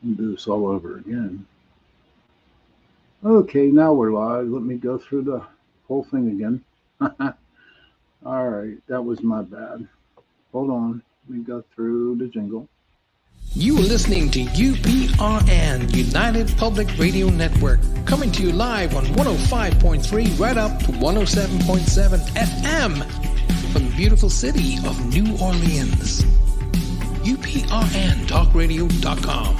and do this all over again. Okay, now we're live. Let me go through the whole thing again. All right, that was my bad. Hold on. Let me go through the jingle. You are listening to UPRN, United Public Radio Network, coming to you live on 105.3 right up to 107.7 FM from the beautiful city of New Orleans. uprntalkradio.com.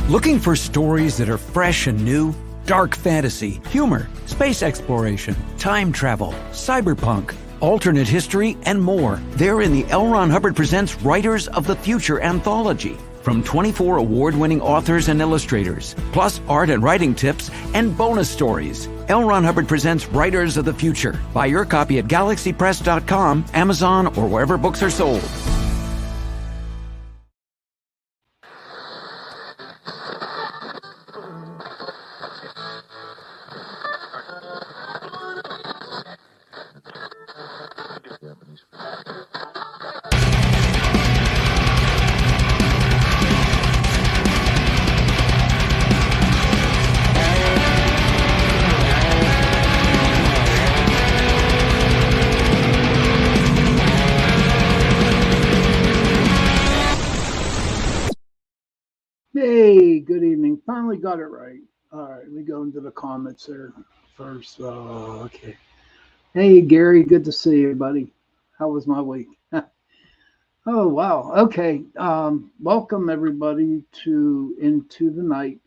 Looking for stories that are fresh and new? Dark fantasy, humor, space exploration, time travel, cyberpunk, alternate history, and more. They're in the L. Ron Hubbard Presents Writers of the Future anthology. From 24 award-winning authors and illustrators, plus art and writing tips and bonus stories. L. Ron Hubbard Presents Writers of the Future. Buy your copy at galaxypress.com, Amazon, or wherever books are sold. Hey, good evening. Finally got it right. All right, we go into the comments there first. Okay. Hey, Gary, good to see you, buddy. How was my week? Oh, wow. Okay. Welcome everybody to Into the Night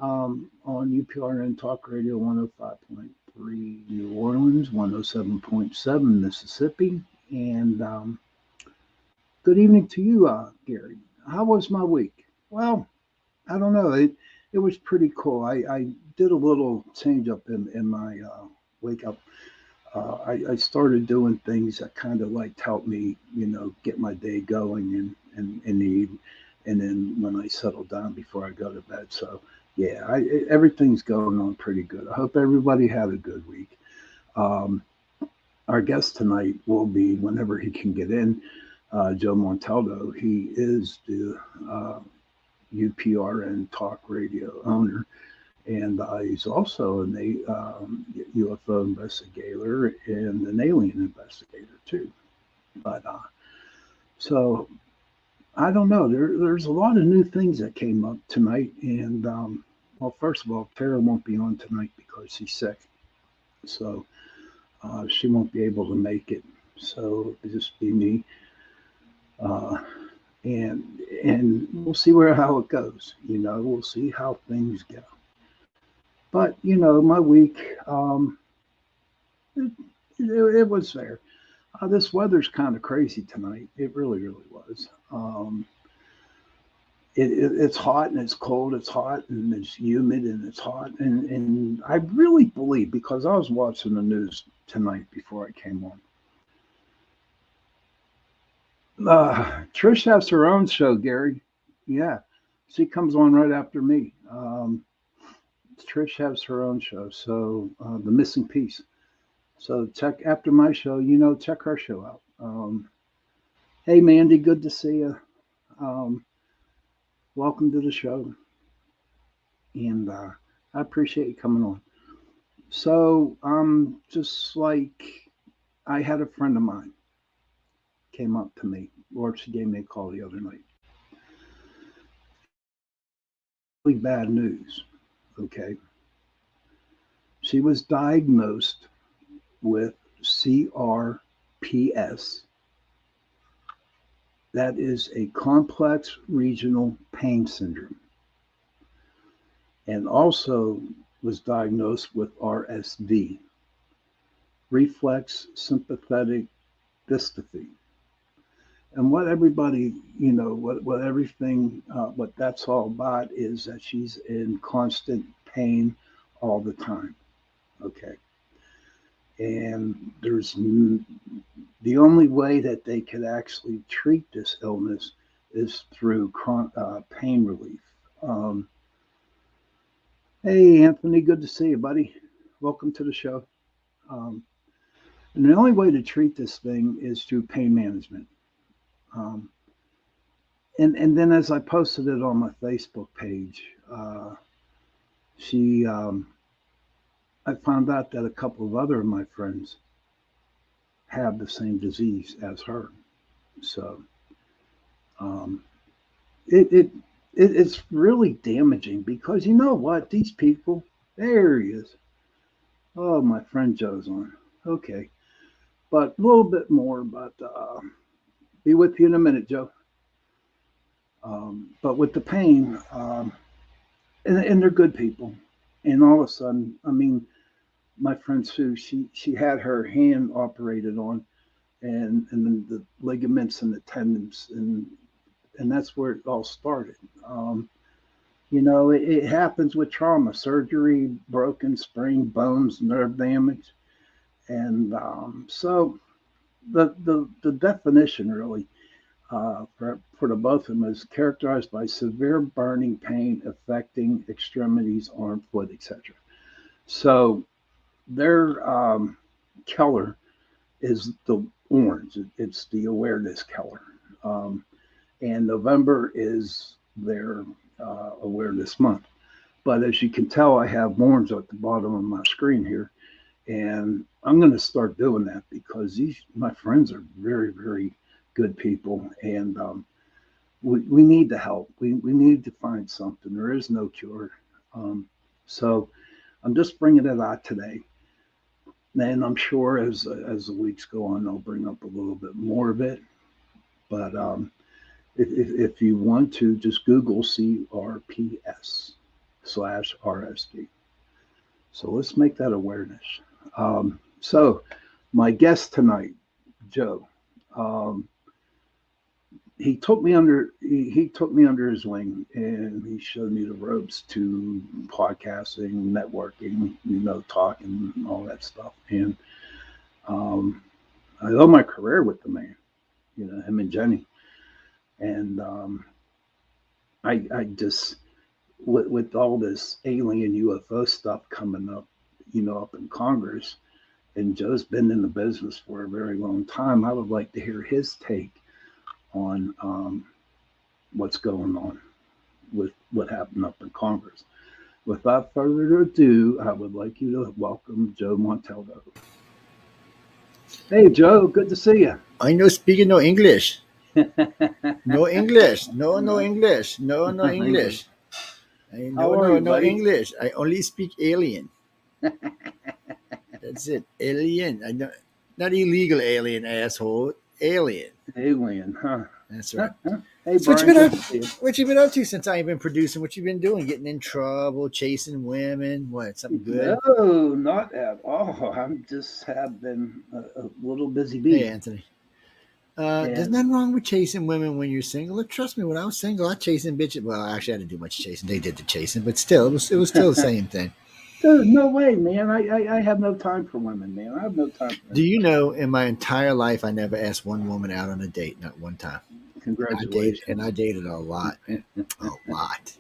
on UPRN Talk Radio 105.3 New Orleans, 107.7 Mississippi, and good evening to you, Gary. How was my week? Well, I don't know. It was pretty cool. I did a little change up in my wake up. I started doing things that kind of like help me, get my day going and then when I settle down before I go to bed. So yeah, everything's going on pretty good. I hope everybody had a good week. Um, our guest tonight will be whenever he can get in. Joe Monteldo. He is the UPRN talk radio owner, and he's also UFO investigator and an alien investigator too. But so I don't know. There's a lot of new things that came up tonight, and well, first of all, Tara won't be on tonight because she's sick, so she won't be able to make it. So it'll just be me. Uh, and we'll see where how it goes. We'll see how things go. But my week, it, it was there. This weather's kind of crazy tonight. It really, really was. It's hot and it's cold. It's hot and it's humid and it's hot. And I really believe, because I was watching the news tonight before I came on. Trish has her own show, Gary. Yeah, she comes on right after me. Trish has her own show, so the missing piece. So check after my show. Check her show out. Hey, Mandy, good to see you. Um, Welcome to the show, and I appreciate you coming on. So, just like I had a friend of mine came up to me, or she gave me a call the other night. Really bad news. Okay, she was diagnosed with CRPS. That is a complex regional pain syndrome, and also was diagnosed with RSD, reflex sympathetic dystrophy. And what everybody, what everything, what that's all about is that she's in constant pain all the time. Okay. And the only way that they could actually treat this illness is through pain relief. Um, hey, Anthony, good to see you, buddy. Welcome to the show. Um, And the only way to treat this thing is through pain management. Um, and then as I posted it on my Facebook page, she I found out that a couple of other of my friends have the same disease as her. So um, it, it it's really damaging because you know what? These people, there he is. Oh, my friend Joe's on. Okay, but a little bit more. But be with you in a minute, Joe. But with the pain, and they're good people. And all of a sudden, I mean, my friend Sue, she had her hand operated on, and then the ligaments and the tendons, and that's where it all started. It happens with trauma, surgery, broken spring, bones, nerve damage, and so the definition really for the both of them is characterized by severe burning pain affecting extremities, arm, foot, etc. So their color is the orange. It's the awareness color. And November is their awareness month. But as you can tell, I have orange at the bottom of my screen here. And I'm going to start doing that because my friends are very, very good people. And we need the help. We need to find something. There is no cure. So I'm just bringing it out today. And I'm sure as the weeks go on, I'll bring up a little bit more of it. But if you want to, just Google CRPS/RSD. So let's make that awareness. So my guest tonight, Joe, he took me under his wing, and he showed me the ropes to podcasting, networking, talking, all that stuff. And I owe my career with the man, him and Jenny. And I just with all this alien UFO stuff coming up, up in Congress, and Joe's been in the business for a very long time. I would like to hear his take on what's going on with what happened up in Congress. Without further ado, I would like you to welcome Joe Monteldo. Hey, Joe, good to see you. I know speaking no English. No English. No English. No English. No English. I only speak alien. That's it. Alien. I know, not illegal alien, asshole. Alien. Alien, huh? That's right. Hey, so Brian, what you been up to since I ain't been producing? What you been doing? Getting in trouble, chasing women? What? Something good? No, not at all. I'm just have been a little busy bee. Hey, Anthony. There's nothing wrong with chasing women when you're single. Look, trust me, when I was single, I chasing bitches. Well, actually, I didn't do much chasing. They did the chasing, but still, it was still the same thing. Dude, no way, man. I have no time for women, man. I have no time for them. Do you know, in my entire life, I never asked one woman out on a date, not one time. Congratulations. I dated a lot. A lot.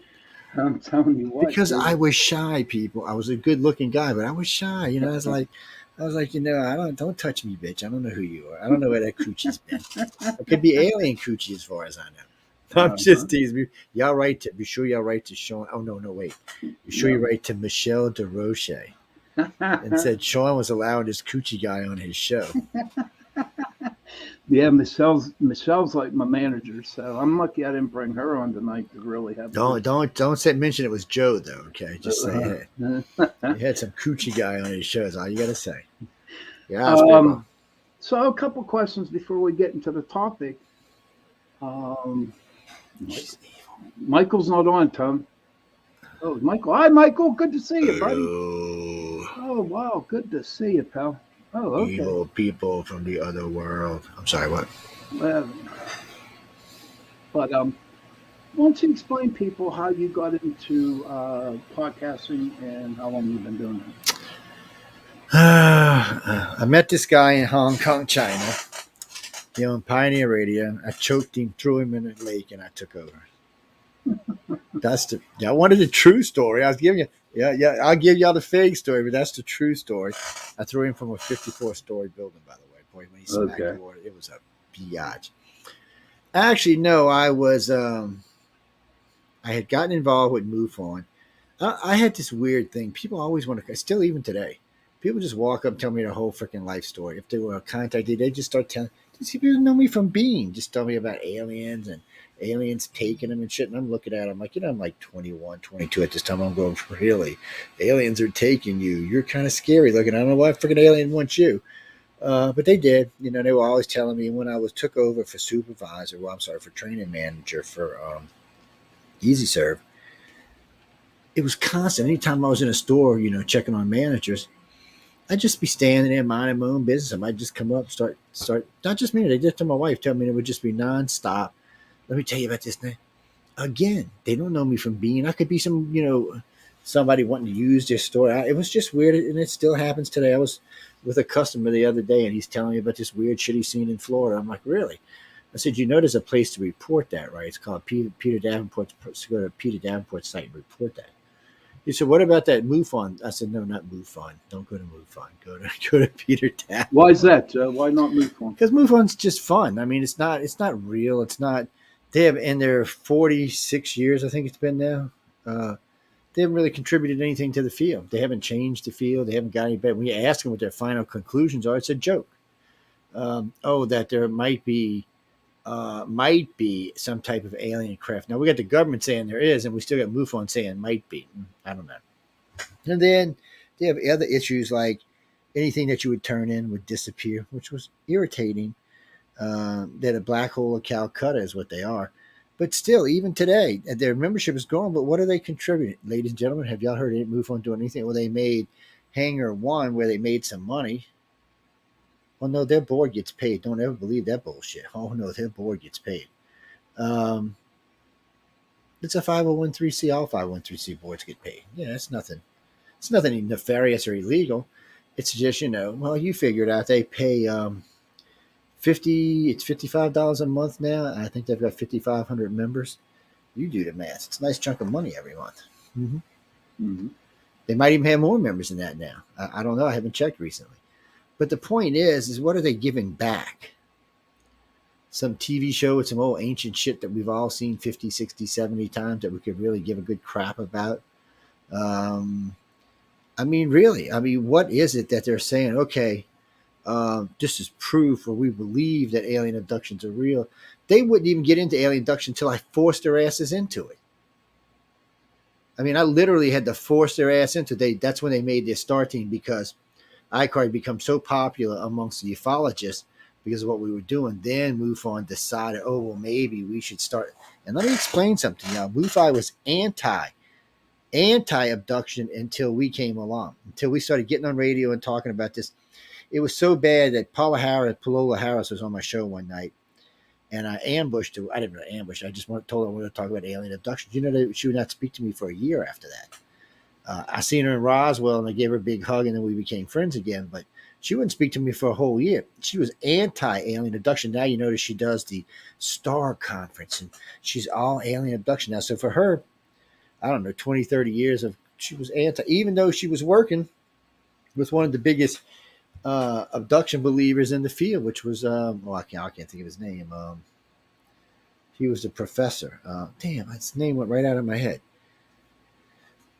I'm telling you what. Because dude. I was shy, people. I was a good-looking guy, but I was shy. I was like, don't touch me, bitch. I don't know who you are. I don't know where that coochie's been. It could be alien coochie as far as I know. I'm just teasing. Y'all write to. Be sure y'all write to Shawn. Oh no, wait. Be sure you write to Michelle DeRoche and said Shawn was allowing this coochie guy on his show. Yeah, Michelle's like my manager, so I'm lucky I didn't bring her on tonight to really have. Don't mention it was Joe though. Okay, just say hey. He had some coochie guy on his show. That's all you gotta say. Yeah. So a couple questions before we get into the topic. Michael's not on, Tom. Oh, Michael. Hi, Michael. Good to see you, buddy. Oh, wow. Good to see you, pal. Oh, okay. Evil people from the other world. I'm sorry, what? But why don't you explain people how you got into podcasting and how long you've been doing that? I met this guy in Hong Kong, China. He owned Pioneer Radio. I choked him, threw him in a lake, and I took over. I wanted a true story. I was giving you. Yeah. I'll give y'all the fake story, but that's the true story. I threw him from a 54-story building, by the way. Boy, when he smacked Okay. the water, it was a biatch. Actually, no, I was. I had gotten involved with MUFON. I had this weird thing. People always want to, still even today, people just walk up and tell me their whole freaking life story. If they were contacted, they just start telling. These people know me from Bean. Just tell me about aliens and aliens taking them and shit. And I'm looking at them like, I'm like 21, 22 at this time. I'm going, really? Aliens are taking you. You're kind of scary looking. I don't know why a freaking alien wants you. But they did. They were always telling me when I took over for supervisor. Well, I'm sorry, for training manager for Easy Serve. It was constant. Anytime I was in a store, checking on managers, I'd just be standing there minding my own business. I might just come up, start. Not just me. They did to my wife. Tell me it would just be nonstop. Let me tell you about this thing. Again, they don't know me from Bean. I could be somebody wanting to use their store. It was just weird, and it still happens today. I was with a customer the other day, and he's telling me about this weird shit he's seen in Florida. I'm like, really? I said, there's a place to report that, right? It's called Peter Davenport's. Go to Peter Davenport's site and report that. He said, "What about that MUFON?" I said, "No, not MUFON. Don't go to MUFON. Go to Peter Davenport." Why is that? Why not MUFON? Because MUFON's just fun. I mean, it's not real. It's not. They have in their 46 years, I think it's been now. They haven't really contributed anything to the field. They haven't changed the field. They haven't got any better. When you ask them what their final conclusions are, it's a joke. That there might be some type of alien craft. Now we got the government saying there is, and we still got MUFON saying might be. I don't know. And then they have other issues like anything that you would turn in would disappear, which was irritating. That a black hole of Calcutta is what they are. But still, even today, their membership is growing. But what are they contributing? Ladies and gentlemen, have y'all heard MUFON doing anything? Well, they made Hangar 1 where they made some money. Well, no, their board gets paid. Don't ever believe that bullshit. Oh, no, their board gets paid. It's a 501(c)(3). All 501(c)(3) boards get paid. Yeah, it's nothing. It's nothing nefarious or illegal. It's just, well, you figure it out. They pay it's $55 a month now. I think they've got 5,500 members. You do the math. It's a nice chunk of money every month. Mm-hmm. Mm-hmm. They might even have more members than that now. I don't know. I haven't checked recently. But the point is what are they giving back? Some TV show with some old ancient shit that we've all seen 50, 60, 70 times that we could really give a good crap about. Really, what is it that they're saying? Okay, this is proof, or we believe that alien abductions are real. They wouldn't even get into alien abduction until I forced their asses into it. I literally had to force their ass into it. That's when they made their star team, because ICAR had become so popular amongst the ufologists because of what we were doing. Then MUFON decided, maybe we should start. And let me explain something. Now, MUFON was anti-abduction until we came along, until we started getting on radio and talking about this. It was so bad that Palola Harris was on my show one night, and I ambushed her. I didn't really ambush. I just told her I wanted to talk about alien abduction. She would not speak to me for a year after that. I seen her in Roswell, and I gave her a big hug, and then we became friends again. But she wouldn't speak to me for a whole year. She was anti-alien abduction. Now you notice she does the STAR conference, and she's all alien abduction now. So for her, I don't know, 20, 30 years she was anti, even though she was working with one of the biggest abduction believers in the field, which was I can't think of his name. He was the professor. Damn, his name went right out of my head.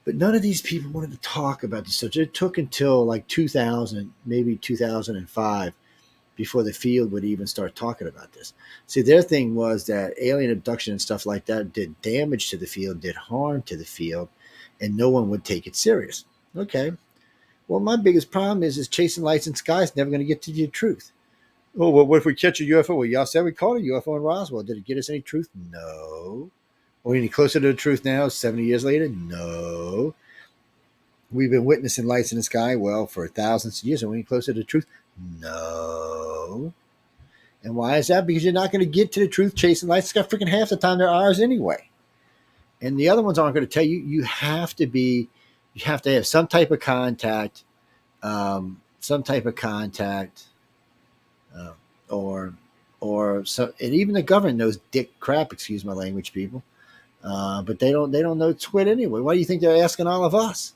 But none of these people wanted to talk about this. So it took until like 2000, maybe 2005, before the field would even start talking about this. See, their thing was that alien abduction and stuff like that did damage to the field, did harm to the field, and no one would take it serious. Okay. Well, my biggest problem is chasing lights in sky is never going to get to the truth. Oh, well, what if we catch a UFO? Well, y'all said we caught a UFO in Roswell. Did it get us any truth? No. Are we any closer to the truth now, 70 years later? No. We've been witnessing lights in the sky, for thousands of years. Are we any closer to the truth? No. And why is that? Because you're not going to get to the truth chasing lights. It's got freaking half the time they're ours anyway. And the other ones aren't going to tell you. You have to have some type of contact, or so. And even the government knows dick crap. Excuse my language, people. But they don't know twit anyway. Why do you think they're asking all of us?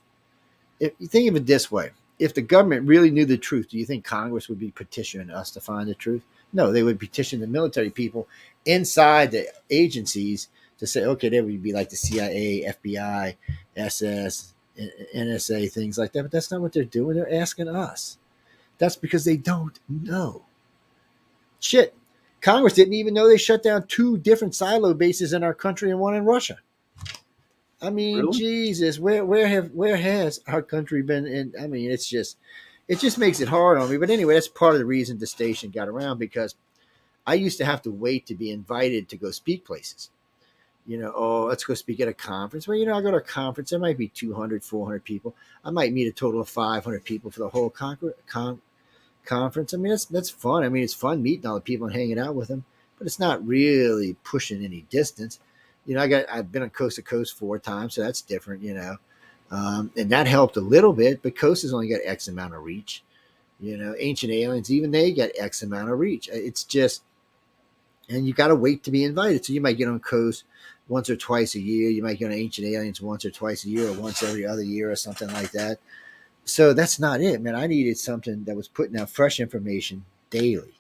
if you think of it this way, if the government really knew the truth, do you think Congress would be petitioning us to find the truth? No, they would petition the military people inside the agencies to say, okay, they would be like the CIA, FBI, SS, NSA, things like that. But that's not what they're doing. They're asking us. That's because they don't know. Shit. Congress didn't even know they shut down 2 different silo bases in our country and one in Russia. I mean, Really? Jesus, where has our country been in? I mean, it just makes it hard on me. But anyway, that's part of the reason the station got around, because I used to have to wait to be invited to go speak places. Oh, let's go speak at a conference. Well, I go to a conference, there might be 200, 400 people. I might meet a total of 500 people for the whole conference. I mean, that's fun. I mean, it's fun meeting all the people and hanging out with them, but it's not really pushing any distance. I've been on Coast to Coast 4 times, so that's different, and that helped a little bit, but Coast has only got X amount of reach. Ancient Aliens, even they get X amount of reach. It's just, and you got to wait to be invited. So you might get on Coast once or twice a year. You might get on Ancient Aliens once or twice a year, or once every other year, or something like that. So that's not it, man. I needed something that was putting out fresh information daily.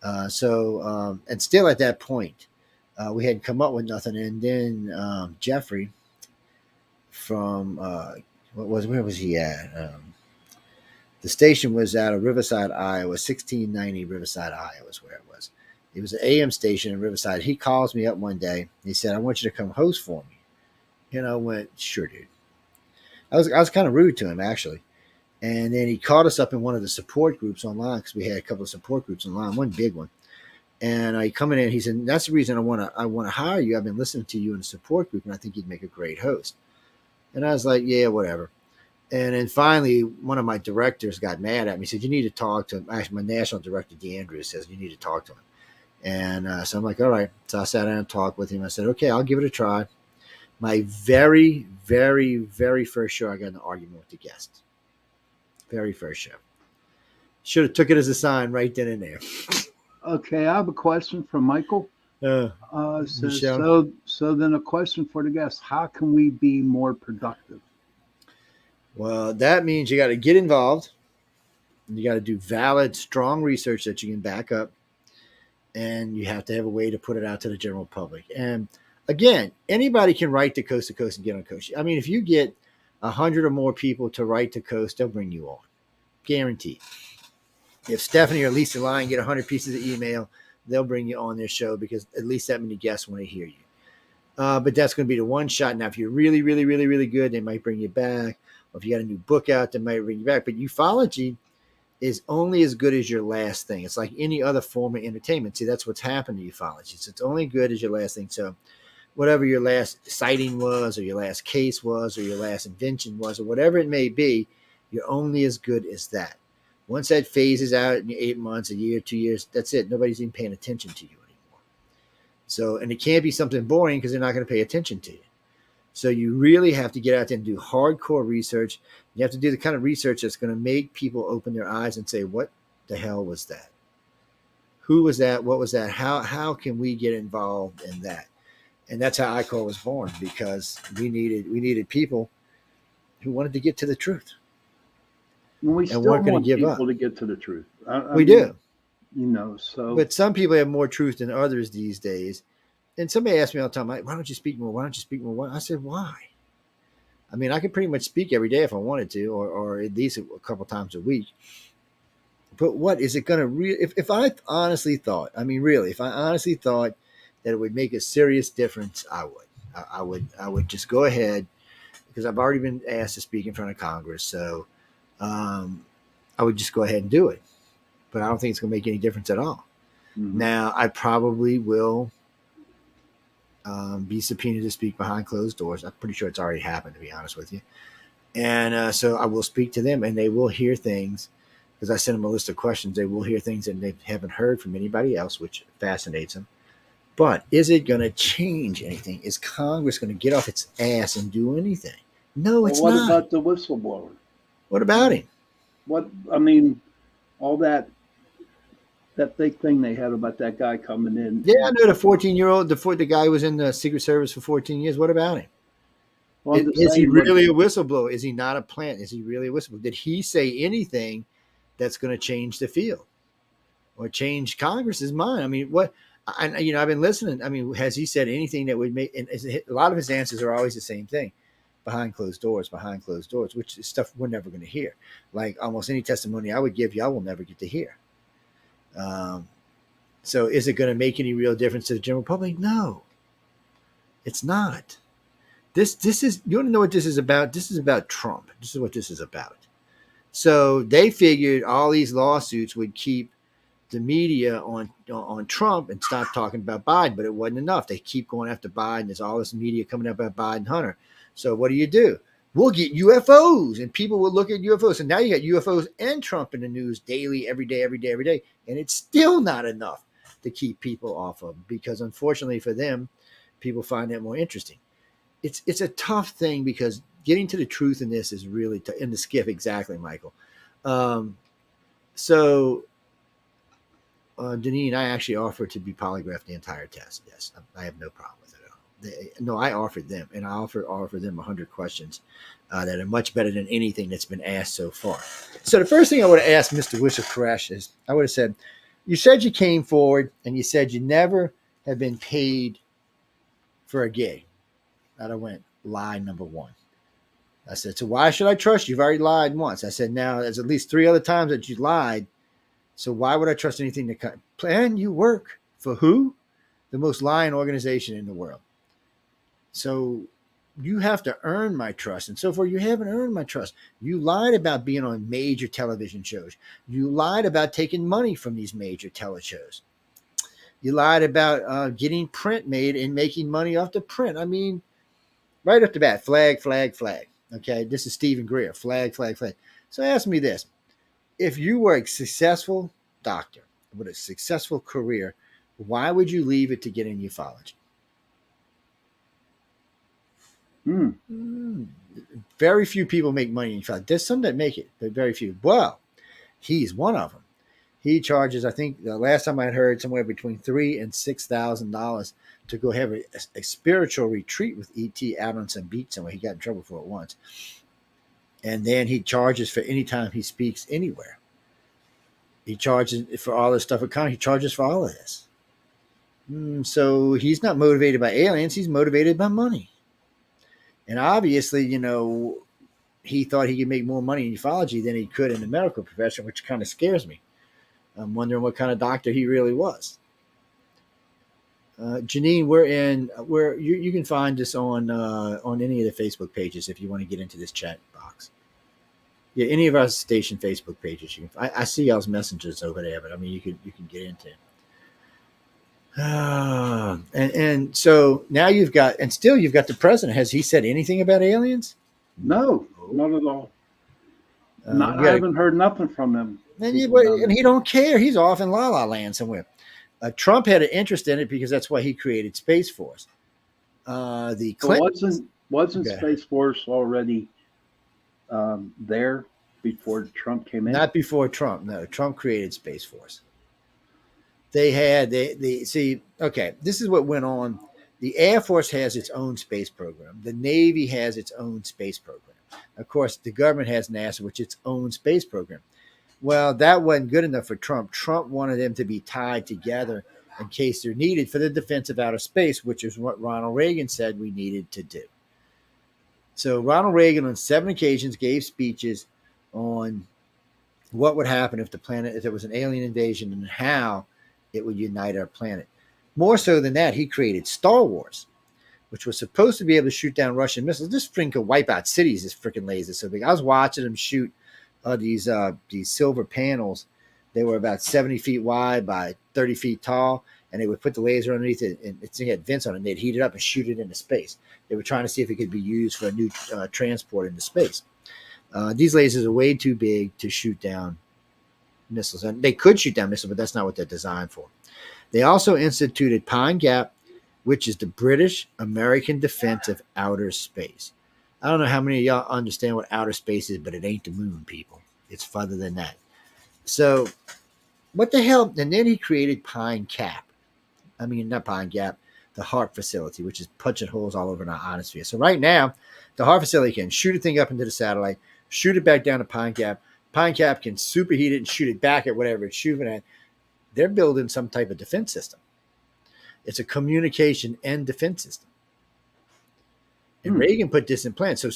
And still at that point, we hadn't come up with nothing. And then Jeffrey from where was he at? The station was out of Riverside, Iowa, 1690 Riverside, Iowa is where it was. It was an AM station in Riverside. He calls me up one day. He said, "I want you to come host for me." I went, "Sure, dude." I was kind of rude to him, actually. And then he called us up in one of the support groups online, because we had a couple of support groups online, one big one. And I come in, and he said, "That's the reason I want to hire you. I've been listening to you in the support group, and I think you'd make a great host." And I was like, "Yeah, whatever." And then finally, one of my directors got mad at me. He said, "You need to talk to him." Actually, my national director, DeAndrew, says, "You need to talk to him." And so I'm like, "All right." So I sat down and talked with him. I said, "Okay, I'll give it a try." My very, very, very first show, I got in an argument with the guest. Very first show. Should have took it as a sign right then and there. Okay, I have a question from Michael. Says, so then a question for the guests: how can we be more productive? Well, that means you got to get involved. You got to do valid, strong research that you can back up. And you have to have a way to put it out to the general public. And again, anybody can write to Coast and get on Coast. I mean, if you get 100 or more people to write to Coast, they'll bring you on. Guaranteed. If Stephanie or Lisa Lyon get 100 pieces of email, they'll bring you on their show, because at least that many guests want to hear you. But that's going to be the one shot. Now, if you're really, really, really, really good, they might bring you back. Or if you got a new book out, they might bring you back. But ufology is only as good as your last thing. It's like any other form of entertainment. See, that's what's happened to ufology. It's only good as your last thing. So whatever your last sighting was, or your last case was, or your last invention was, or whatever it may be, you're only as good as that. Once that phases out in 8 months, a year, 2 years, that's it. Nobody's even paying attention to you anymore. So, and it can't be something boring, because they're not going to pay attention to you. So you really have to get out there and do hardcore research. You have to do the kind of research that's going to make people open their eyes and say, "What the hell was that? Who was that? What was that? How can we get involved in that?" And that's how ICOR was born, because we needed people who wanted to get to the truth. And we still want people to get to the truth. We do. So. But some people have more truth than others these days. And somebody asked me all the time, "Why don't you speak more? Why don't you speak more?" I said, "Why? I mean, I could pretty much speak every day if I wanted to, or at least a couple times a week. But what is it going to really, if I honestly thought, I mean, really, if I honestly thought that it would make a serious difference, I would. I would just go ahead, because I've already been asked to speak in front of Congress. So I would just go ahead and do it. But I don't think it's going to make any difference at all. Mm-hmm. Now, I probably will be subpoenaed to speak behind closed doors. I'm pretty sure it's already happened, to be honest with you. And so I will speak to them, and they will hear things, because I sent them a list of questions. They will hear things that they haven't heard from anybody else, which fascinates them. But is it going to change anything? Is Congress going to get off its ass and do anything? No, it's not. What about the whistleblower? What about him? All that fake thing they had about that guy coming in. Yeah, I know the 14-year-old, the guy who was in the Secret Service for 14 years. What about him? Well, I'm just Is he saying, what, really a whistleblower? Is he not a plant? Is he really a whistleblower? Did he say anything that's going to change the field or change Congress's mind? I mean, what? I've been listening. I mean, has he said anything that would make? And a lot of his answers are always the same thing: behind closed doors, which is stuff we're never going to hear. Like almost any testimony I would give you, I will never get to hear. So, is it going to make any real difference to the general public? No, it's not. This is, you want to know what this is about? This is about Trump. This is what this is about. So they figured all these lawsuits would keep the media on Trump and stop talking about Biden, but it wasn't enough. They keep going after Biden. There's all this media coming up about Biden Hunter. So what do? We'll get UFOs, and people will look at UFOs. And now you got UFOs and Trump in the news daily, every day, and it's still not enough to keep people off of them, because unfortunately for them, people find that more interesting. It's a tough thing, because getting to the truth in this is really tough. In the skiff, exactly, Michael. So Deneen, I actually offered to be polygraphed the entire test. Yes, I have no problem with it at all. I offered them, and I offered them 100 questions that are much better than anything that's been asked so far. So the first thing I would have asked Mr. Whistle Koresh is, I would have said, you said you came forward and you said you never have been paid for a gig. I went, lie number one. I said, so why should I trust you? You've already lied once. I said, now there's at least 3 other times that you lied. So why would I trust anything that can plan? You work for who? The most lying organization in the world. So you have to earn my trust. And so far, you haven't earned my trust. You lied about being on major television shows. You lied about taking money from these major tele shows. You lied about getting print made and making money off the print. I mean, right off the bat, flag. Okay, this is Stephen Greer. Flag. So ask me this. If you were a successful doctor with a successful career, why would you leave it to get in ufology? Very few people make money in ufology. There's some that make it, but very few. Well, he's one of them. He charges, I think, the last time I had heard, somewhere between $3,000 and $6,000 to go have a spiritual retreat with E.T. out on some beach somewhere. He got in trouble for it once. And then he charges for any time he speaks anywhere. He charges for all this stuff. He charges for all of this. So he's not motivated by aliens. He's motivated by money. And obviously, he thought he could make more money in ufology than he could in the medical profession, which kind of scares me. I'm wondering what kind of doctor he really was. Janine, you can find this on any of the Facebook pages if you want to get into this chat box. Yeah, any of our station Facebook pages. I see y'all's messages over there, but I mean, you can get into it. And so now you've got the president. Has he said anything about aliens? No, not at all. I haven't heard nothing from him. And he don't care. He's off in La La Land somewhere. Trump had an interest in it because that's why he created Space Force. The Clintons, wasn't Space Force already there before Trump came in? Not before Trump. No, Trump created Space Force. This is what went on. The Air Force has its own space program. The Navy has its own space program. Of course, the government has NASA, which is its own space program. Well, that wasn't good enough for Trump. Trump wanted them to be tied together in case they're needed for the defense of outer space, which is what Ronald Reagan said we needed to do. So Ronald Reagan on 7 occasions gave speeches on what would happen if there was an alien invasion and how it would unite our planet. More so than that, he created Star Wars, which was supposed to be able to shoot down Russian missiles. This thing could wipe out cities. This freaking laser so big. I was watching them shoot these silver panels. They were about 70 feet wide by 30 feet tall, and they would put the laser underneath it, and it had vents on it, and they'd heat it up and shoot it into space. They were trying to see if it could be used for a new transport into space. These lasers are way too big to shoot down missiles, and they could shoot down missiles, but that's not what they're designed for. They also instituted Pine Gap, which is the British American defense of outer space. I don't know how many of y'all understand what outer space is, but it ain't the moon, people. It's further than that. So what the hell? And then he created Pine Cap. I mean, not Pine Gap, the HARP facility, which is punching holes all over in our ionosphere. So right now, the HARP facility can shoot a thing up into the satellite, shoot it back down to Pine Cap. Pine Cap can superheat it and shoot it back at whatever it's shooting at. They're building some type of defense system. It's a communication and defense system. And Reagan put this in plan. So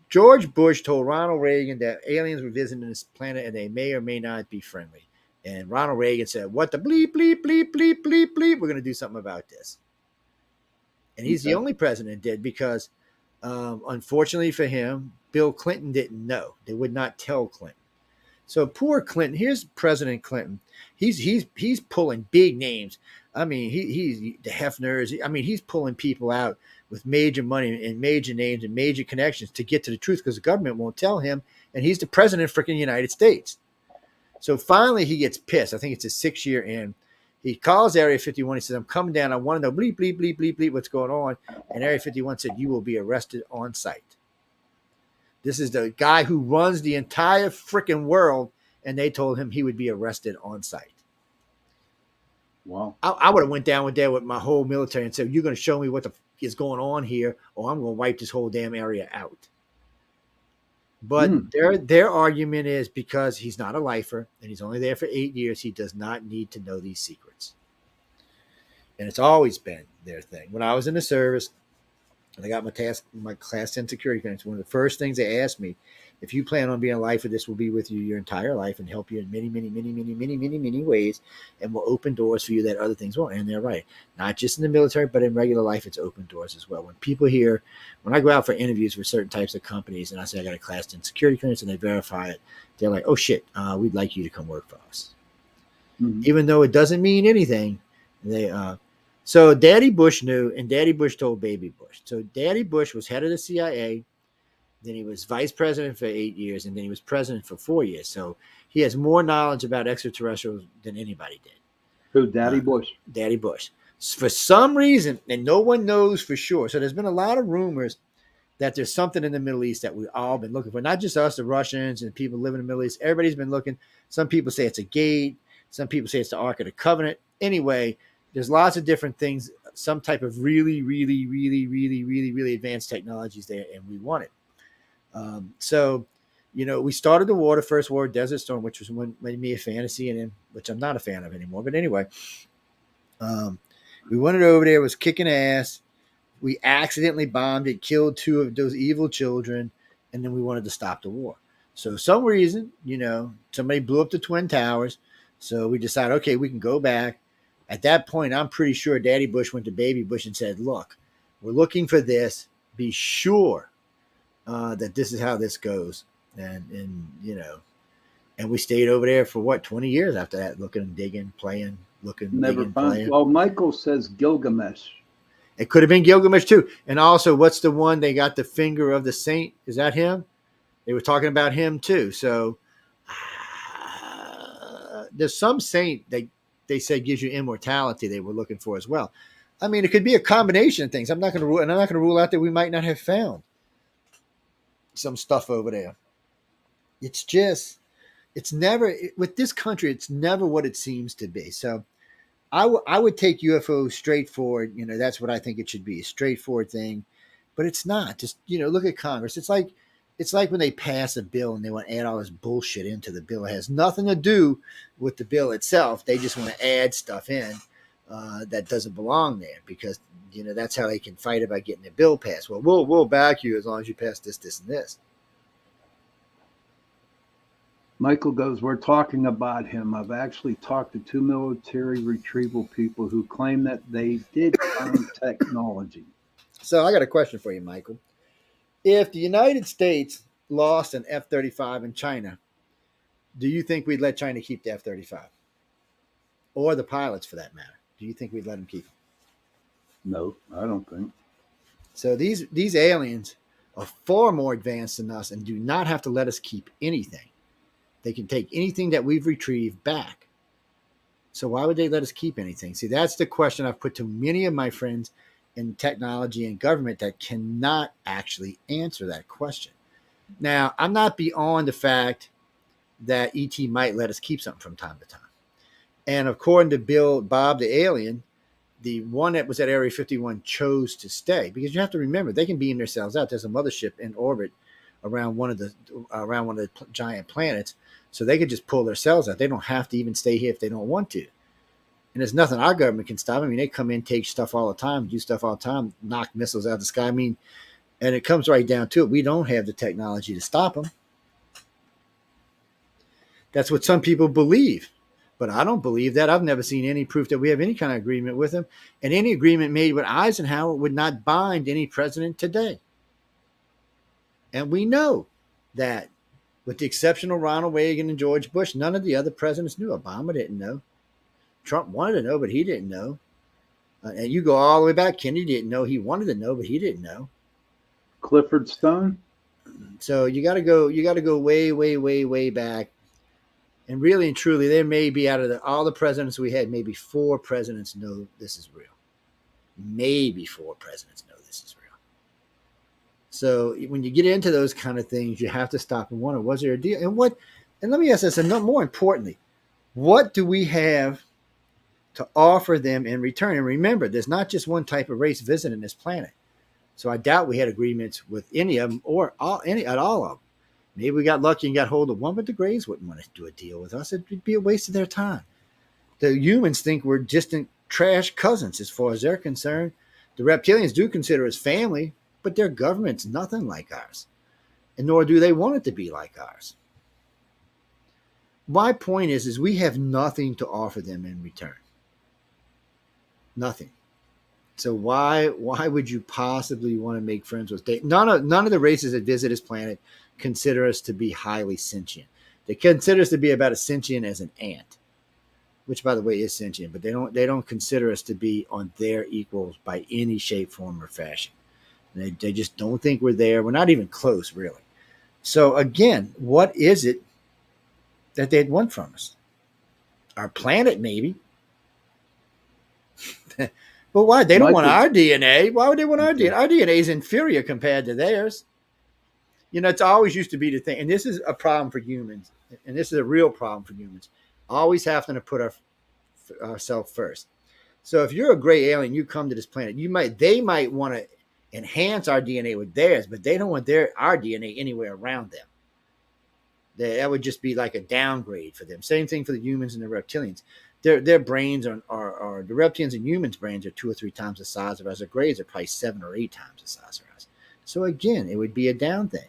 George Bush told Ronald Reagan that aliens were visiting this planet and they may or may not be friendly. And Ronald Reagan said, what the bleep, bleep, bleep, bleep, bleep, bleep. We're going to do something about this. And he's the only president that did because, unfortunately for him, Bill Clinton didn't know. They would not tell Clinton. So poor Clinton. Here's President Clinton. He's pulling big names. I mean, he's the Hefners. I mean, he's pulling people out with major money and major names and major connections to get to the truth because the government won't tell him. And he's the president of freaking United States. So finally he gets pissed. I think it's his 6th year in. He calls Area 51. He says, I'm coming down. I want to know, bleep, bleep, bleep, bleep, bleep, what's going on. And Area 51 said, you will be arrested on sight. This is the guy who runs the entire freaking world. And they told him he would be arrested on sight. Wow. I would have went down there with my whole military and said, you're going to show me what the is going on here, or I'm going to wipe this whole damn area out. But their argument is because he's not a lifer and he's only there for 8 years, he does not need to know these secrets. And it's always been their thing. When I was in the service, and I got my class 10 security clearance, one of the first things they asked me, if you plan on being a lifer, this will be with you your entire life and help you in many, many, many, many, many, many, many ways, and will open doors for you that other things won't. And they're right. Not just in the military, but in regular life, it's open doors as well. When I go out for interviews with certain types of companies and I say I got a class 10 security clearance and they verify it, they're like, oh shit, we'd like you to come work for us. Even though it doesn't mean anything, so Daddy Bush knew, and Daddy Bush told Baby Bush. So Daddy Bush was head of the CIA. Then he was vice president for 8 years, and then he was president for 4 years. So he has more knowledge about extraterrestrials than anybody did. Who, Daddy Bush? Daddy Bush. For some reason, and no one knows for sure. So there's been a lot of rumors that there's something in the Middle East that we've all been looking for. Not just us, the Russians and people living in the Middle East. Everybody's been looking. Some people say it's a gate. Some people say it's the Ark of the Covenant. Anyway, there's lots of different things, some type of really, really, really, really, really, really advanced technologies there, and we want it. We started the war, the first war, Desert Storm, which was made me a fantasy, and which I'm not a fan of anymore. But anyway, we went over there, it was kicking ass. We accidentally bombed it, killed 2 of those evil children, and then we wanted to stop the war. So some reason, somebody blew up the Twin Towers. So we decided, okay, we can go back. At that point, I'm pretty sure Daddy Bush went to Baby Bush and said, look, we're looking for this. Be sure that this is how this goes. And we stayed over there for 20 years after that, looking, digging, playing, looking, never digging, found. playing. Well, Michael says Gilgamesh. It could have been Gilgamesh too. And also, what's the one they got the finger of the saint? Is that him? They were talking about him too. So there's some saint that they said gives you immortality they were looking for as well. I mean, it could be a combination of things. I'm not going to rule out that we might not have found some stuff over there. It's never, with this country, it's never what it seems to be. So I would take UFOs straightforward. That's what I think it should be, a straightforward thing, but it's not. Just, look at Congress. It's like when they pass a bill and they want to add all this bullshit into the bill. It has nothing to do with the bill itself. They just want to add stuff in that doesn't belong there because, that's how they can fight about getting the bill passed. Well, we'll back you as long as you pass this, this, and this. Michael goes, we're talking about him. I've actually talked to 2 military retrieval people who claim that they did find technology. So I got a question for you, Michael. If the United States lost an F-35 in China, do you think we'd let China keep the F-35? Or the pilots, for that matter? Do you think we'd let them keep them? No, I don't think. So these aliens are far more advanced than us and do not have to let us keep anything. They can take anything that we've retrieved back. So why would they let us keep anything? See, that's the question I've put to many of my friends in technology and government that cannot actually answer that question. Now, I'm not beyond the fact that ET might let us keep something from time to time. And according to Bob the alien, the one that was at Area 51 chose to stay, because you have to remember they can beam themselves out. There's a mothership in orbit around one of the giant planets, so they could just pull themselves out. They don't have to even stay here if they don't want to. And there's nothing our government can stop. I mean, they come in, take stuff all the time, do stuff all the time, knock missiles out of the sky. I mean, and it comes right down to it. We don't have the technology to stop them. That's what some people believe. But I don't believe that. I've never seen any proof that we have any kind of agreement with them. And any agreement made with Eisenhower would not bind any president today. And we know that, with the exception of Ronald Reagan and George Bush, none of the other presidents knew. Obama didn't know. Trump wanted to know, but he didn't know. And you go all the way back. Kennedy didn't know. He wanted to know, but he didn't know. Clifford Stone. So you got to go way, way, way, way back. And really and truly, there may be, out of all the presidents we had, maybe 4 presidents know this is real. Maybe 4 presidents know this is real. So when you get into those kind of things, you have to stop and wonder, was there a deal? And let me ask this, and more importantly, what do we have to offer them in return? And remember, there's not just one type of race visiting this planet. So I doubt we had agreements with any of them or all of them. Maybe we got lucky and got hold of one, but the Greys wouldn't want to do a deal with us. It'd be a waste of their time. The humans think we're distant trash cousins as far as they're concerned. The reptilians do consider us family, but their government's nothing like ours, and nor do they want it to be like ours. My point is we have nothing to offer them in return. Nothing. So why would you possibly want to make friends with them? None of the races that visit this planet consider us to be highly sentient. They consider us to be about as sentient as an ant, which, by the way, is sentient, but they don't consider us to be on their equals by any shape, form, or fashion. They just don't think we're there. We're not even close, really. So again, what is it that they'd want from us? Our planet, maybe. But why? They don't want our DNA. Why would they want our DNA? Our DNA is inferior compared to theirs. You know, it's always used to be the thing, and this is a problem for humans, and this is a real problem for humans, always having to put ourselves first. So if you're a gray alien, you come to this planet, they might want to enhance our DNA with theirs, but they don't want our DNA anywhere around them. That would just be like a downgrade for them. Same thing for the humans and the reptilians. Their brains are the reptilians and humans' brains are 2 or 3 times the size of ours. The grays are probably 7 or 8 times the size of ours. So again, it would be a down thing.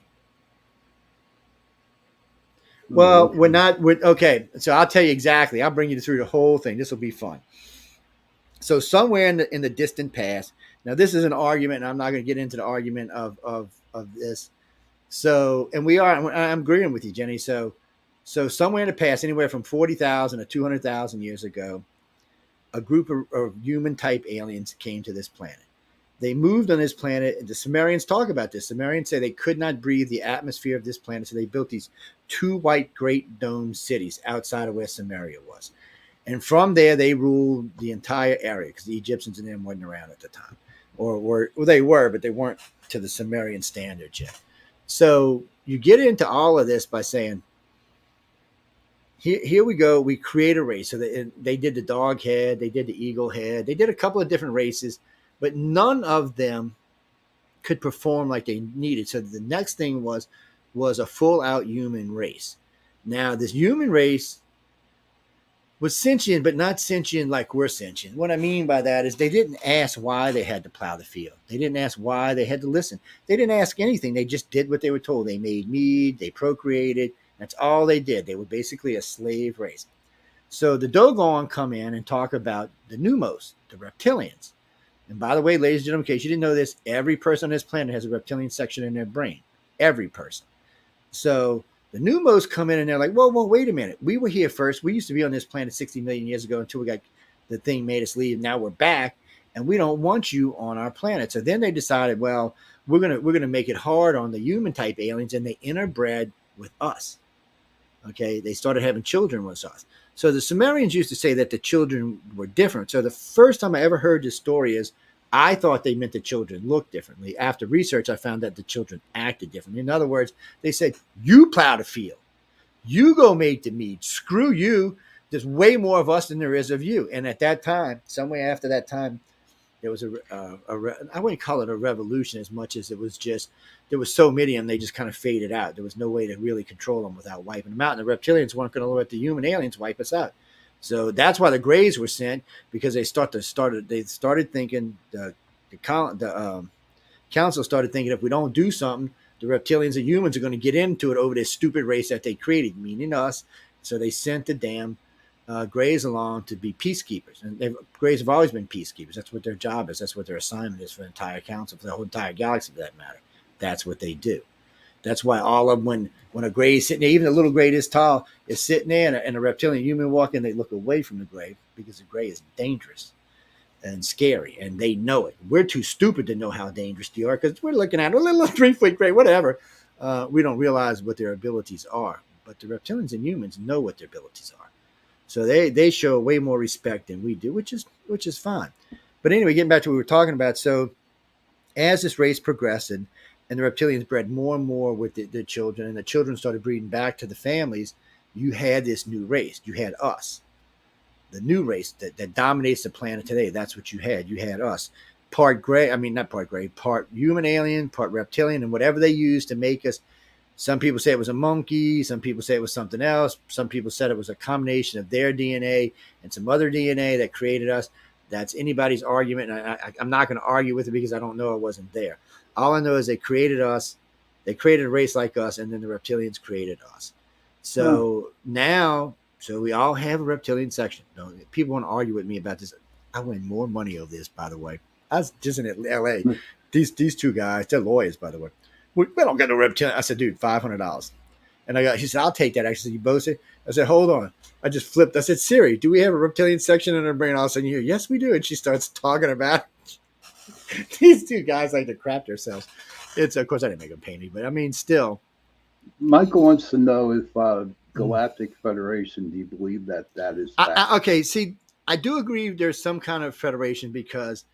Well, okay. So I'll tell you exactly. I'll bring you through the whole thing. This will be fun. So somewhere in the distant past, now this is an argument, and I'm not going to get into the argument of this. So, and I'm agreeing with you, Jenny. So somewhere in the past, anywhere from 40,000 to 200,000 years ago, a group of human-type aliens came to this planet. They moved on this planet, and the Sumerians talk about this. Sumerians say they could not breathe the atmosphere of this planet, so they built these 2 white great dome cities outside of where Sumeria was. And from there, they ruled the entire area, because the Egyptians and them weren't around at the time. They were, but they weren't to the Sumerian standards yet. So you get into all of this by saying, here we go, we create a race. So they did the dog head, they did the eagle head, they did a couple of different races, but none of them could perform like they needed. So the next thing was a full-out human race. Now, this human race was sentient, but not sentient like we're sentient. What I mean by that is they didn't ask why they had to plow the field. They didn't ask why they had to listen. They didn't ask anything. They just did what they were told. They made mead. They procreated. That's all they did. They were basically a slave race. So the Dogon come in and talk about the Numos, the reptilians. And by the way, ladies and gentlemen, in case you didn't know this, every person on this planet has a reptilian section in their brain. Every person. So the Numos come in and they're like, whoa, wait a minute. We were here first. We used to be on this planet 60 million years ago until we got the thing made us leave. Now we're back and we don't want you on our planet. So then they decided, well, we're gonna make it hard on the human type aliens, and they interbred with us. Okay, they started having children with us. So the Sumerians used to say that the children were different. So the first time I ever heard this story is I thought they meant the children looked differently. After research, I found that the children acted differently. In other words, they said, you plow the field. You go make the meat. Screw you. there's way more of us than there is of you. And at that time, somewhere after that time, there was I wouldn't call it a revolution as much as it was just, there was so many of them, they just kind of faded out. There was no way to really control them without wiping them out. And the reptilians weren't going to let the human aliens wipe us out. So that's why the Greys were sent, because they started thinking, the council started thinking, if we don't do something, the reptilians and humans are going to get into it over this stupid race that they created, meaning us. So they sent the damn Greys along to be peacekeepers. And Greys have always been peacekeepers. That's what their job is. That's what their assignment is for the entire council, for the whole entire galaxy for that matter. That's what they do. That's why all of them, when a Grey is sitting there, even a little Grey this tall, is sitting there, and a reptilian human walk in, they look away from the Grey, because the Grey is dangerous and scary, and they know it. We're too stupid to know how dangerous they are, because we're looking at a little 3-foot Grey, whatever. We don't realize what their abilities are. But the reptilians and humans know what their abilities are. So they show way more respect than we do, which is fine. But anyway, getting back to what we were talking about. So as this race progressed, and the reptilians bred more and more with the children, and the children started breeding back to the families, you had this new race. You had us, the new race that dominates the planet today. That's what you had. You had us. Part human alien, part reptilian, and whatever they used to make us. Some people say it was a monkey. Some people say it was something else. Some people said it was a combination of their DNA and some other DNA that created us. That's anybody's argument. And I'm not going to argue with it, because I don't know. I wasn't there. All I know is they created us. They created a race like us, and then the reptilians created us. So now, we all have a reptilian section. No, people want to argue with me about this. I win more money over this, by the way. I was just in L.A. These two guys, they're lawyers, by the way. We don't get no reptilian. I said, dude, $500. And she said, I'll take that. I said, you both say? I said, hold on. I just flipped. I said, Siri, do we have a reptilian section in our brain? All of a sudden, you hear, yes, we do. And she starts talking about these two guys like to crap themselves. Of course, I didn't make them pay me, but I mean, still. Michael wants to know if Galactic Federation, do you believe that is fact? Okay, see, I do agree there's some kind of federation, because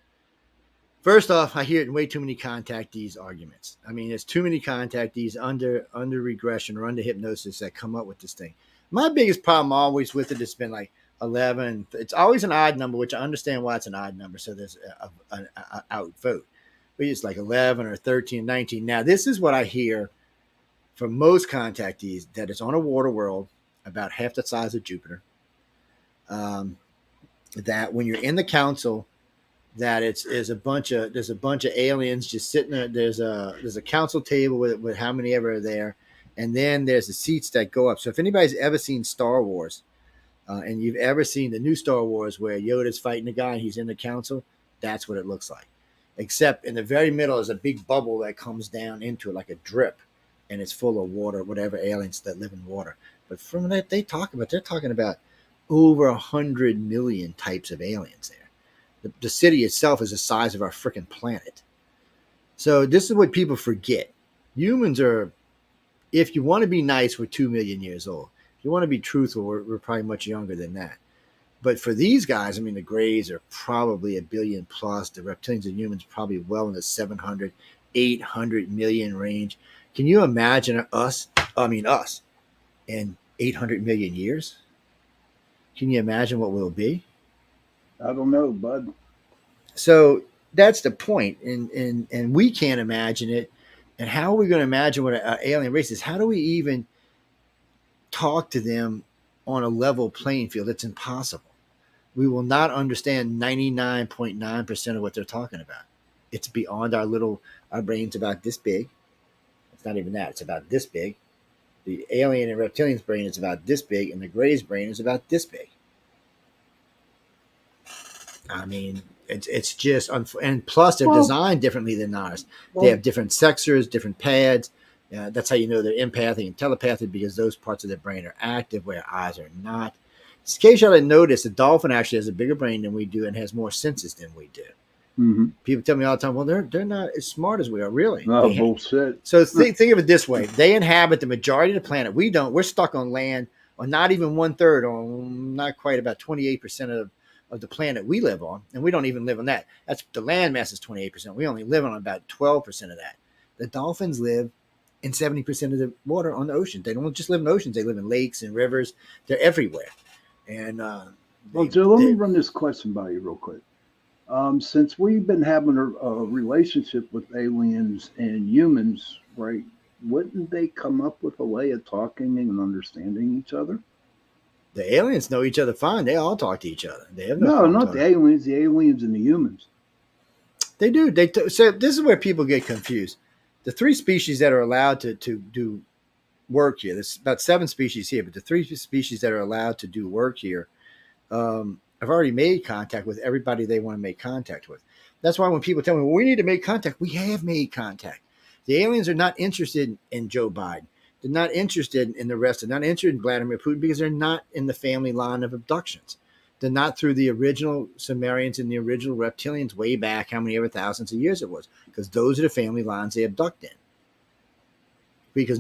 first off, I hear it in way too many contactees arguments. I mean, there's too many contactees under regression or under hypnosis that come up with this thing. My biggest problem always with it has been like 11. It's always an odd number, which I understand why it's an odd number. So there's an outvote. But it's like 11 or 13, 19. Now, this is what I hear from most contactees, that it's on a water world about half the size of Jupiter. That when you're in the council, that there's a bunch of aliens just sitting there. There's a council table with how many ever are there, and then there's the seats that go up. So if anybody's ever seen Star Wars, and you've ever seen the new Star Wars where Yoda's fighting a guy and he's in the council, that's what it looks like. Except in the very middle is a big bubble that comes down into it like a drip, and it's full of water, whatever aliens that live in water. But from that they're talking about over 100 million types of aliens there. The city itself is the size of our freaking planet. So this is what people forget. Humans are, if you want to be nice, we're 2 million years old. If you want to be truthful, we're probably much younger than that. But for these guys, I mean, the Greys are probably 1 billion plus. The reptilians and humans probably well in the 700, 800 million range. Can you imagine us in 800 million years? Can you imagine what we'll be? I don't know, bud. So that's the point. And we can't imagine it. And how are we going to imagine what an alien race is? How do we even talk to them on a level playing field? It's impossible. We will not understand 99.9% of what they're talking about. It's beyond our brain's about this big. It's not even that. It's about this big. The alien and reptilian's brain is about this big, and the Grey's brain is about this big. I mean, it's just, and plus they're designed differently than ours. They have different sexors, different pads. That's how you know they're empathic and telepathic, because those parts of their brain are active where ours are not. In case you didn't notice, the dolphin actually has a bigger brain than we do and has more senses than we do. Mm-hmm. People tell me all the time, well, they're not as smart as we are. Really? No, bullshit. So think of it this way. They inhabit the majority of the planet. We don't. We're stuck on land, or not even 1/3, or not quite, about 28% of the planet we live on. And we don't even live on that. That's the land mass is 28%. We only live on about 12% of that. The dolphins live in 70% of the water on the ocean. They don't just live in oceans. They live in lakes and rivers. They're everywhere. And Well, Joe, let me run this question by you real quick. Since we've been having a relationship with aliens and humans, right? Wouldn't they come up with a way of talking and understanding each other? the aliens know each other fine. They all talk to each other. They have no No, problem not talking. the aliens and the humans. They do. So this is where people get confused. The three species that are allowed to do work here, there's about 7 species here, but the 3 species that are allowed to do work here have already made contact with everybody they want to make contact with. That's why when people tell me, well, we need to make contact, we have made contact. The aliens are not interested in Joe Biden. They're not interested in the rest. They're not interested in Vladimir Putin because they're not in the family line of abductions. They're not through the original Sumerians and the original reptilians way back, how many ever thousands of years it was, because those are the family lines they abduct in. Because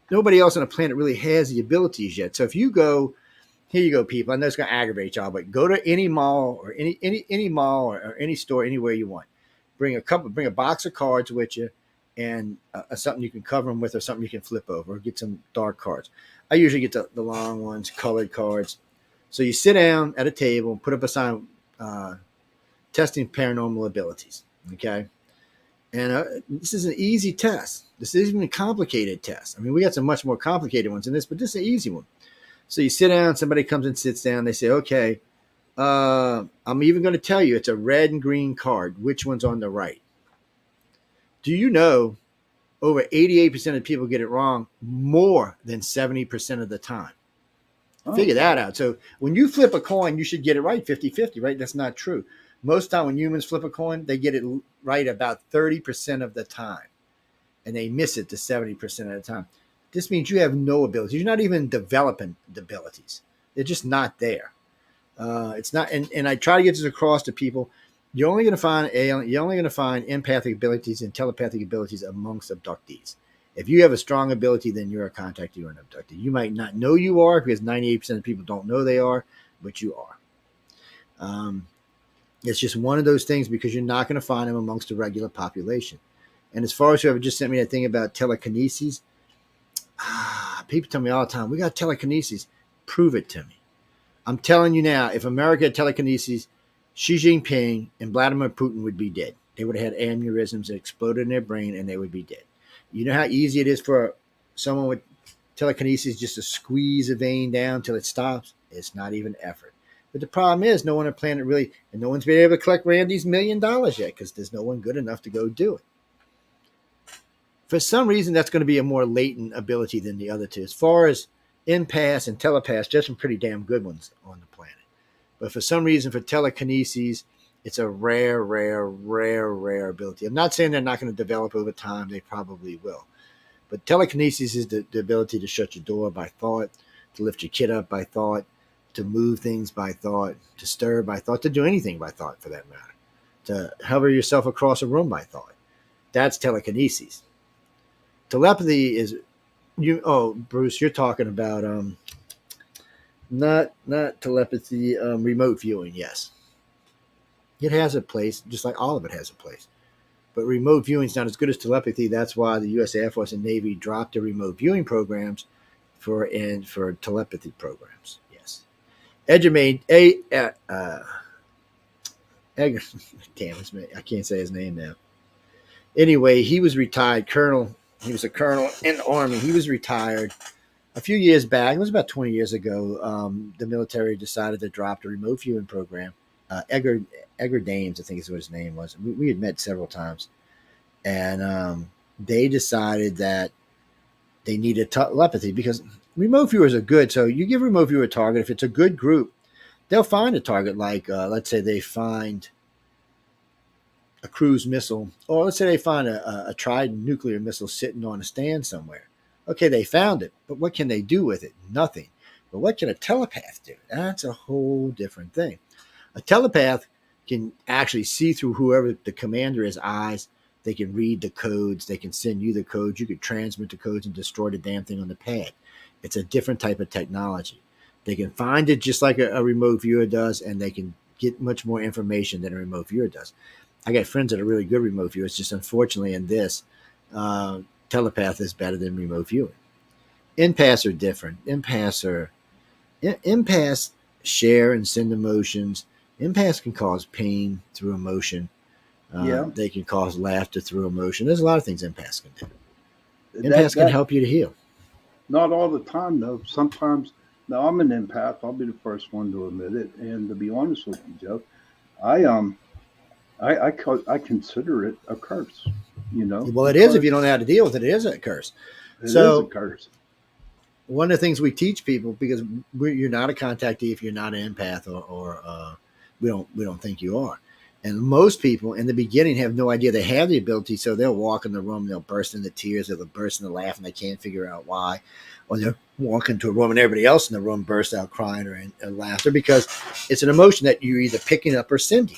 nobody else on the planet really has the abilities yet. So if you go, here you go, people. I know it's going to aggravate y'all, but go to any mall or any mall or any store anywhere you want. Bring a box of cards with you, and something you can cover them with, or something you can flip over, or get some dark cards. I usually get the long ones, colored cards. So you sit down at a table and put up a sign, testing paranormal abilities. Okay. And this is an easy test. This isn't even a complicated test. I mean, we got some much more complicated ones than this, but this is an easy one. So you sit down, somebody comes and sits down. They say, okay, I'm even going to tell you it's a red and green card. Which one's on the right? Do you know over 88% of people get it wrong more than 70% of the time? Oh. Figure that out. So when you flip a coin, you should get it right 50-50, right? That's not true. Most time when humans flip a coin, they get it right about 30% of the time, and they miss it to 70% of the time. This means you have no abilities. You're not even developing the abilities. They're just not there. It's not, and I try to get this across to people. You're only going to find empathic abilities and telepathic abilities amongst abductees. If you have a strong ability, then you're a contactee, you're an abductee. You might not know you are, because 98% of people don't know they are, but you are. It's just one of those things, because you're not going to find them amongst the regular population. And as far as whoever just sent me that thing about telekinesis, people tell me all the time, we got telekinesis. Prove it to me. I'm telling you now, if America had telekinesis, Xi Jinping and Vladimir Putin would be dead. They would have had aneurysms that exploded in their brain, and they would be dead. You know how easy it is for someone with telekinesis just to squeeze a vein down till it stops? It's not even effort. But the problem is, no one on the planet really, and no one's been able to collect Randy's $1 million yet, because there's no one good enough to go do it. For some reason, that's going to be a more latent ability than the other two. As far as empaths and telepaths, there's some pretty damn good ones on the planet. But for some reason, for telekinesis, it's a rare ability. I'm not saying they're not going to develop over time. They probably will. But telekinesis is the ability to shut your door by thought, to lift your kid up by thought, to move things by thought, to stir by thought, to do anything by thought for that matter, to hover yourself across a room by thought. That's telekinesis. Telepathy is Bruce, you're talking about not telepathy, remote viewing. Yes, it has a place, just like all of it has a place. But remote viewing is not as good as telepathy. That's why the U.S. Air Force and Navy dropped their remote viewing programs for telepathy programs. Yes, Edgar, damn, I can't say his name now. Anyway, he was retired colonel. He was a colonel in the Army. He was retired a few years back. It was about 20 years ago. The military decided to drop the remote viewing program. Edgar Dames, I think is what his name was. We had met several times. And they decided that they needed telepathy, because remote viewers are good. So you give a remote viewer a target. If it's a good group, they'll find a target. Like, let's say they find a cruise missile, or let's say they find a Trident nuclear missile sitting on a stand somewhere. Okay, they found it, but what can they do with it? Nothing. But what can a telepath do? That's a whole different thing. A telepath can actually see through whoever the commander is eyes. They can read the codes. They can send you the codes. You could transmit the codes and destroy the damn thing on the pad. It's a different type of technology. They can find it just like a remote viewer does, and they can get much more information than a remote viewer does. I got friends that are really good remote viewers. Just unfortunately in this, telepath is better than remote viewing. Empaths are different. Empaths are Empaths share and send emotions. Empaths can cause pain through emotion. Yeah, They can cause laughter through emotion. There's a lot of things empaths can do. that Empaths can that help you to heal. not all the time though. Sometimes, now I'm an empath. I'll be the first one to admit it. And to be honest with you, Joe, I I consider it a curse. You know, Well, it is if because you don't know how to deal with it. It is a curse. it is a So curse. one of the things we teach people, because you're not a contactee if you're not an empath, or we don't think you are. And most people in the beginning have no idea they have the ability, so they'll walk in the room, they'll burst into tears, or they'll burst into laugh, and they can't figure out why. Or they'll walk into a room and everybody else in the room bursts out crying or in laughter, because it's an emotion that you're either picking up or sending.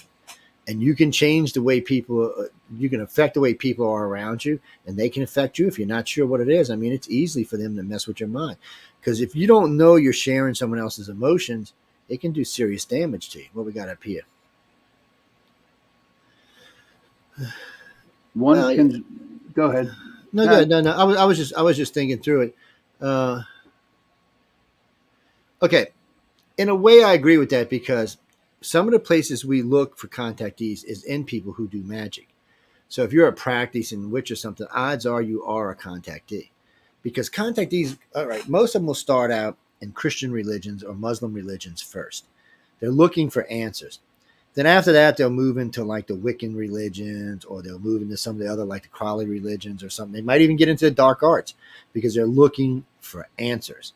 And you can change the way people, you can affect the way people are around you, and they can affect you if you're not sure what it is. I mean, it's easy for them to mess with your mind, because if you don't know you're sharing someone else's emotions, it can do serious damage to you. What we got up here? One Well, can go ahead. no, good, no. I was just thinking through it. Uh, okay, in a way, I agree with that, because some of the places we look for contactees is in people who do magic. So if you're a practicing witch or something, odds are you are a contactee, because contactees, all right, most of them will start out in Christian religions or Muslim religions first. They're looking for answers. Then after that, they'll move into like the Wiccan religions, or they'll move into some of the other, like the Crowley religions or something. They might even get into the dark arts because they're looking for answers.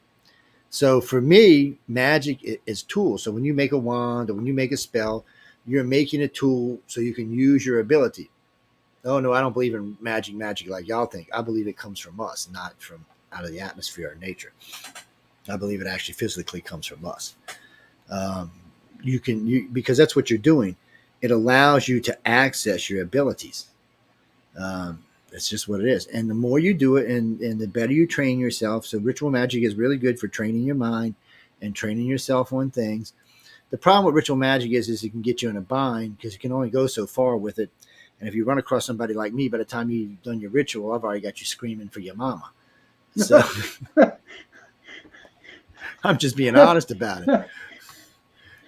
So for me, magic is tools. So when you make a wand or when you make a spell, you're making a tool so you can use your ability. Oh no, I don't believe in magic like y'all think. I believe it comes from us, not from out of the atmosphere or nature. I believe it actually physically comes from us. Um, because that's what you're doing. It allows you to access your abilities. That's just what it is. And the more you do it, and the better you train yourself. So ritual magic is really good for training your mind and training yourself on things. The problem with ritual magic is it can get you in a bind, because you can only go so far with it. And if you run across somebody like me, by the time you've done your ritual, I've already got you screaming for your mama. So I'm just being honest about it.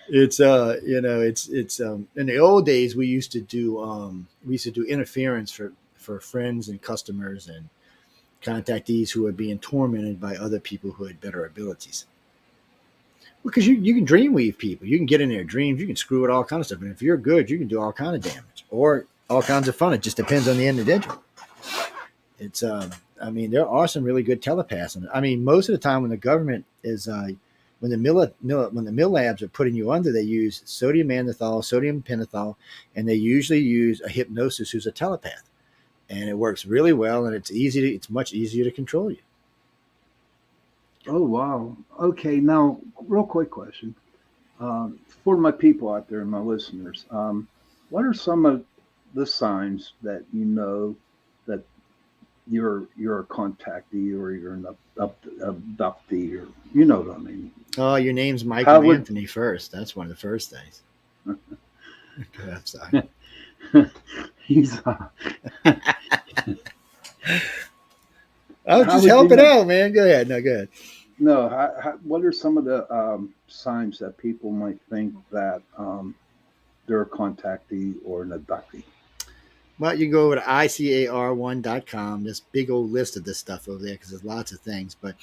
It's in the old days we used to do interference for friends and customers and contactees who were being tormented by other people who had better abilities. Because you can dream weave people, you can get in their dreams, you can screw with all kinds of stuff, and if you're good, you can do all kind of damage or all kinds of fun. It just depends on the individual. It's I mean, there are some really good telepaths, and I mean, most of the time when the government is when the mill labs are putting you under, they use sodium mannitol, sodium pentothal, and they usually use a hypnosis who's a telepath, and it works really well, and it's much easier to control you. Oh wow. Okay, now real quick question for my people out there and my listeners. What are some of the signs that you know that you're a contactee or you're an abductee, or you know what I mean? Oh, your name's Michael How would Anthony first. That's one of the first things. Okay, I'm sorry. he's I was how just would you helping know? out, man. Go ahead. No, go ahead. No, what are some of the signs that people might think that they're a contactee or an abductee? Well, you can go over to icar1.com. There's a big old list of this stuff over there because there's lots of things. But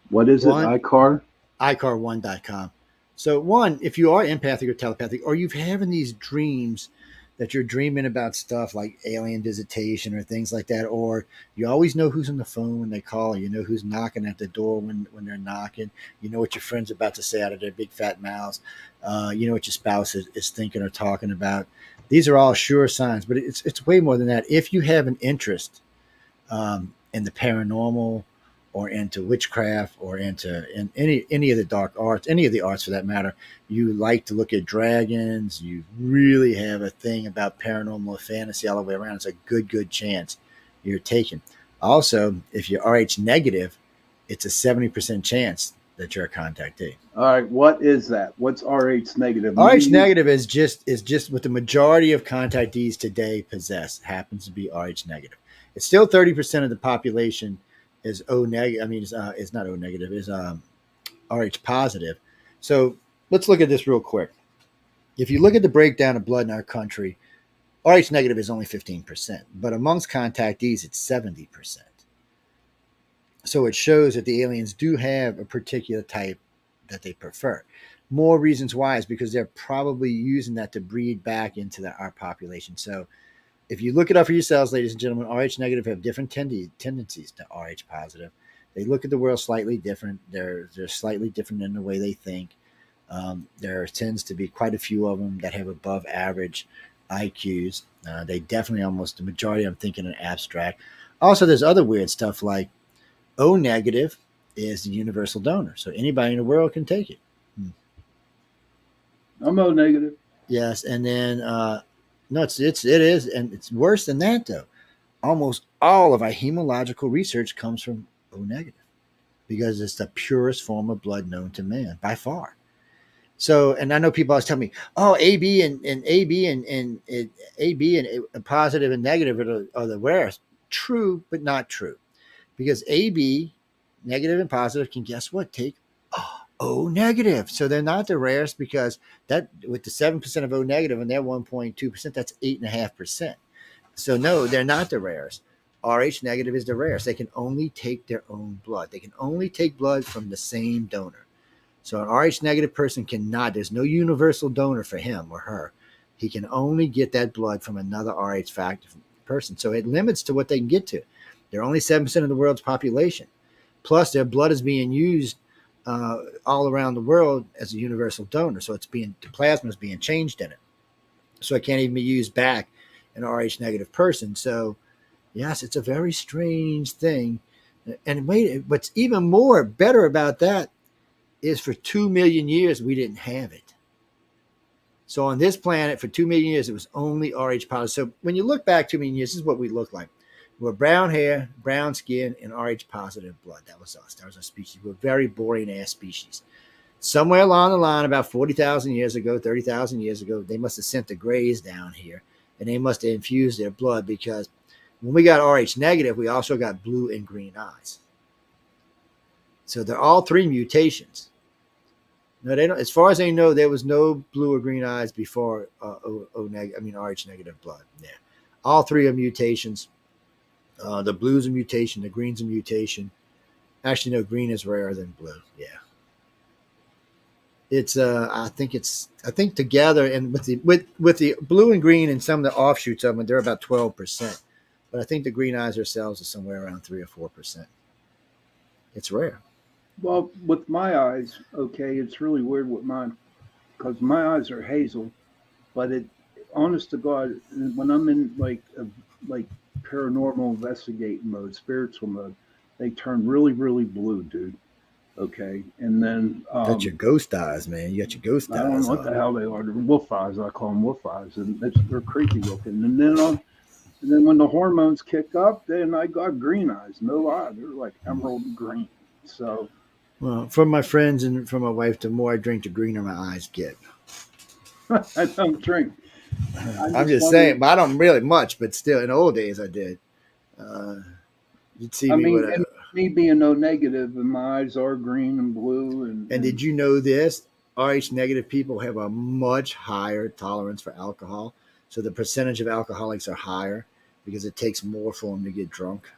What is it? one, ICAR? icar1.com. So one, if you are empathic or telepathic, or you're having these dreams that you're dreaming about stuff like alien visitation or things like that, or you always know who's on the phone when they call, you know who's knocking at the door when they're knocking, you know what your friend's about to say out of their big fat mouths, you know what your spouse is thinking or talking about. These are all sure signs, but it's way more than that. If you have an interest in the paranormal, or into witchcraft, or in any of the dark arts, any of the arts for that matter, you like to look at dragons, you really have a thing about paranormal fantasy all the way around, it's a good chance you're taken. Also, if you're RH negative, it's a 70% chance that you're a contactee. All right, what is that? What's RH negative? RH negative is just what the majority of contactees today possess, happens to be RH negative. It's still 30% of the population is O negative. I mean, it's not O negative. Is Rh positive. So let's look at this real quick. If you look at the breakdown of blood in our country, Rh negative is only 15%, but amongst contactees, it's 70%. So it shows that the aliens do have a particular type that they prefer. More reasons why is because they're probably using that to breed back into our population. So if you look it up for yourselves, ladies and gentlemen, Rh negative have different tendencies to Rh positive. They look at the world slightly different. They're slightly different in the way they think. There tends to be quite a few of them that have above average IQs. They definitely almost the majority of them think in an abstract. Also, there's other weird stuff like O negative is the universal donor. So anybody in the world can take it. I'm O negative. Yes. And then, no, it is. And it's worse than that, though. Almost all of our hematological research comes from O negative because it's the purest form of blood known to man by far. So, and I know people always tell me, oh, AB and AB and AB and positive and negative are the rarest. True, but not true. Because AB, negative and positive, can guess what? Take O negative. So they're not the rarest because that with the 7% of O negative and their 1.2%, that's 8.5%. So no, they're not the rarest. Rh negative is the rarest. They can only take their own blood. They can only take blood from the same donor. So an Rh negative person cannot, there's no universal donor for him or her. He can only get that blood from another Rh factor person. So it limits to what they can get to. They're only 7% of the world's population. Plus their blood is being used all around the world as a universal donor. So the plasma is being changed in it. So it can't even be used back in an Rh negative person. So yes, it's a very strange thing. And wait, what's even more better about that is for 2 million years, we didn't have it. So on this planet, for 2 million years, it was only Rh positive. So when you look back 2 million years, this is what we look like. We're brown hair, brown skin, and Rh positive blood. That was us. That was our species. We're a very boring ass species. Somewhere along the line, about 40,000 years ago, 30,000 years ago, they must have sent the Greys down here, and they must have infused their blood because when we got Rh negative, we also got blue and green eyes. So they're all three mutations. No, they don't. As far as they know, there was no blue or green eyes before Rh negative blood. Yeah, all three are mutations. The blue's a mutation. The green's a mutation. Actually, no, green is rarer than blue. Yeah, it's. I think together and with the blue and green and some of the offshoots of them, they're about 12%. But I think the green eyes themselves are somewhere around 3 or 4%. It's rare. Well, with my eyes, okay, it's really weird with mine because my eyes are hazel, but honest to God, when I'm in like paranormal investigating mode, spiritual mode, they turn really, really blue, dude. Okay, and then that's your ghost eyes, man. You got your ghost eyes. I don't know what the hell they are. They're wolf eyes. I call them wolf eyes, and they're creepy looking. And then when the hormones kick up, then I got green eyes. No lie, they're like emerald green. So. Well, from my friends and from my wife, the more I drink, the greener my eyes get. I don't drink. I'm just saying, but I don't really much. But still, in the old days, I did. You'd see me with me being O negative, and my eyes are green and blue. And did you know this? Rh negative people have a much higher tolerance for alcohol. So the percentage of alcoholics are higher because it takes more for them to get drunk.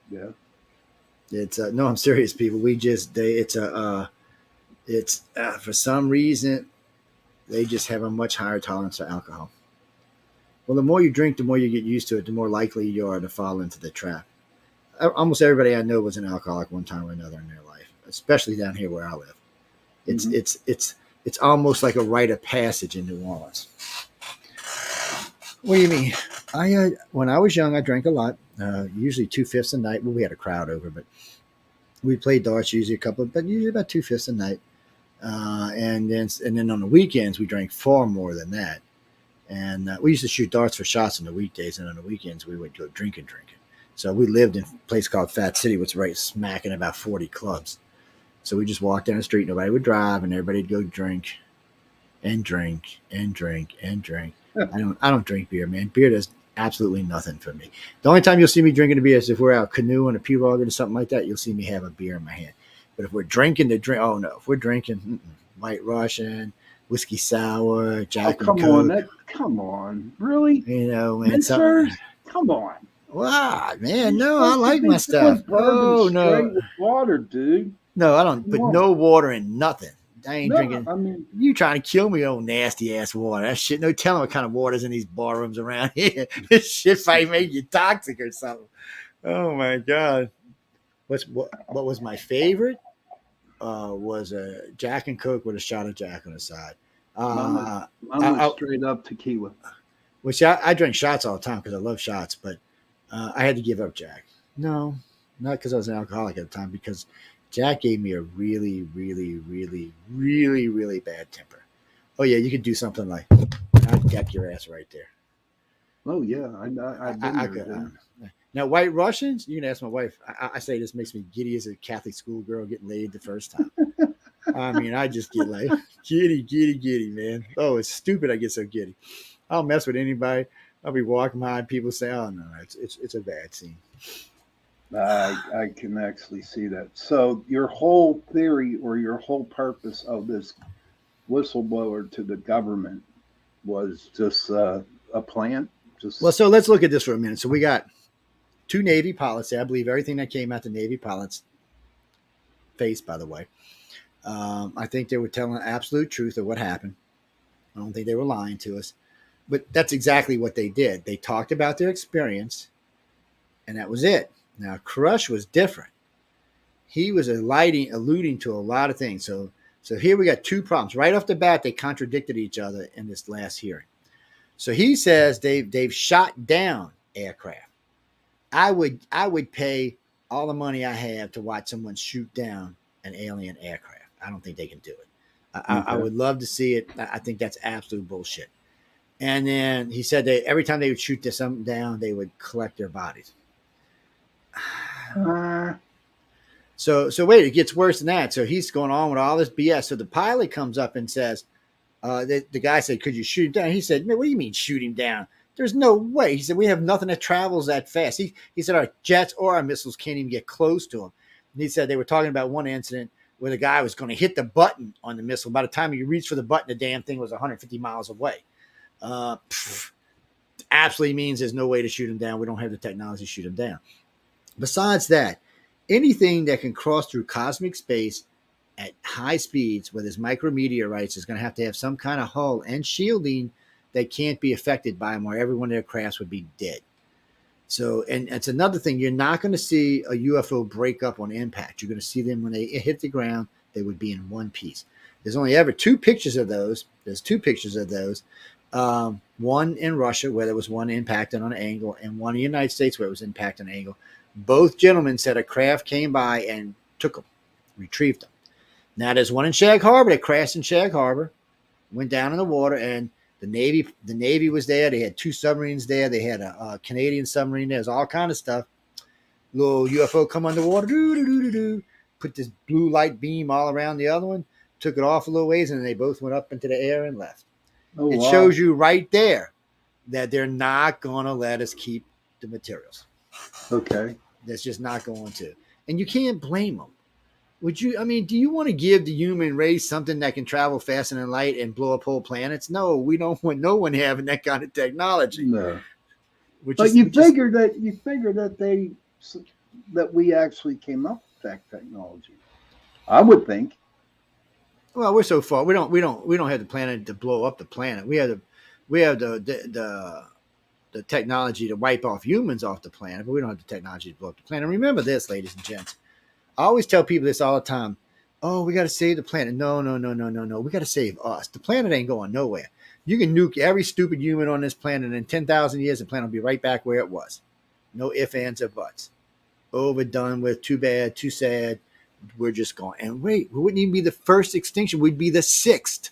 Yeah. It's no, I'm serious, people. For some reason, they just have a much higher tolerance for alcohol. Well, the more you drink, the more you get used to it, the more likely you are to fall into the trap. Almost everybody I know was an alcoholic one time or another in their life, especially down here where I live. It's almost like a rite of passage in New Orleans. What do you mean? When I was young, I drank a lot. Usually 2/5 a night. Well, we had a crowd over, but we played darts usually but usually about 2/5 a night. And then on the weekends we drank far more than that. And we used to shoot darts for shots on the weekdays, and on the weekends we would go drinking. So we lived in a place called Fat City, which is right smack in about 40 clubs. So we just walked down the street. Nobody would drive, and everybody'd go drink and drink and drink and drink. I don't drink beer, man. Beer does absolutely nothing for me. The only time you'll see me drinking a beer is if we're out canoeing a pirogue or something like that. You'll see me have a beer in my hand. But if we're drinking the drink, oh no, if we're drinking White Russian, whiskey sour, Jack and Coke. Come on, really? You know, man, Mincers? something. Come on. Wow, man, You're no, I supposed to like be my stuff. doing bourbon Oh straight no, with water, dude. no, I don't put Come on. no water in nothing. I ain't No, drinking. I mean, You trying to kill me, old nasty ass water. That shit, no telling what kind of water's in these barrooms around here. This shit might make you toxic or something. Oh my god. What was my favorite? Was a Jack and Coke with a shot of Jack on the side. mine I, was straight up tequila. which I drink shots all the time because I love shots, but I had to give up Jack. No, not because I was an alcoholic at the time, because Jack gave me a really, really, really, really, really bad temper. Oh yeah, you could do something like I'd deck your ass right there. Oh yeah, I've been there. Could. Now, White Russians, you can ask my wife. I say this makes me giddy as a Catholic schoolgirl getting laid the first time. I mean, I just get like giddy, man. Oh, it's stupid. I get so giddy. I'll mess with anybody. I'll be walking behind people say, "Oh no, it's a bad scene." I can actually see that. So your whole theory or your whole purpose of this whistleblower to the government was just a plant? Just Well, so let's look at this for a minute. So we got 2 Navy pilots. I believe everything that came out the Navy pilots' face, by the way. I think they were telling the absolute truth of what happened. I don't think they were lying to us. But that's exactly what they did. They talked about their experience, and that was it. Now, Crush was different. He was alluding to a lot of things. So here we got 2 problems. Right off the bat, they contradicted each other in this last hearing. So he says they've shot down aircraft. I would pay all the money I have to watch someone shoot down an alien aircraft. I don't think they can do it. I would love to see it. I think that's absolute bullshit. And then he said that every time they would shoot something down, they would collect their bodies. So wait, it gets worse than that. So he's going on with all this BS. So the pilot comes up and says, the guy said, "Could you shoot him down?" He said, "Man, what do you mean shoot him down? There's no way." He said, "We have nothing that travels that fast." He said, "Our jets or our missiles can't even get close to him." And he said they were talking about one incident where the guy was going to hit the button on the missile. By the time he reached for the button, the damn thing was 150 miles away. Absolutely means there's no way to shoot him down. We don't have the technology to shoot him down. Besides that, anything that can cross through cosmic space at high speeds where there's micrometeorites is going to have some kind of hull and shielding that can't be affected by them, or every one of their crafts would be dead. So, and it's another thing, you're not going to see a UFO break up on impact. You're going to see them when they hit the ground, they would be in one piece. There's only ever 2 pictures of those. There's 2 pictures of those. One in Russia where there was one impacted on an angle, and one in the United States where it was impacted on an angle. Both gentlemen said a craft came by and took them, retrieved them. Now there's one in Shag Harbor that crashed in Shag Harbor, went down in the water, and the Navy was there. They had 2 submarines there. They had a Canadian submarine there. There's all kind of stuff. Little UFO come underwater, put this blue light beam all around the other one, took it off a little ways, and they both went up into the air and left. Oh, it shows you right there that they're not going to let us keep the materials. Okay. That's just not going to. And you can't blame them. Would you? I mean, do you want to give the human race something that can travel faster than light and blow up whole planets? No, we don't want no one having that kind of technology. No. But you figure that we actually came up with that technology. I would think. Well, we're so far. We don't have the planet to blow up the planet. We have the technology to wipe off humans off the planet, but we don't have the technology to blow up the planet. And remember this, ladies and gents. I always tell people this all the time. Oh, we got to save the planet. No. We got to save us. The planet ain't going nowhere. You can nuke every stupid human on this planet, and in 10,000 years, the planet will be right back where it was. No ifs, ands, or buts. Overdone with, too bad, too sad. We're just gone. And wait, we wouldn't even be the first extinction. We'd be the 6th.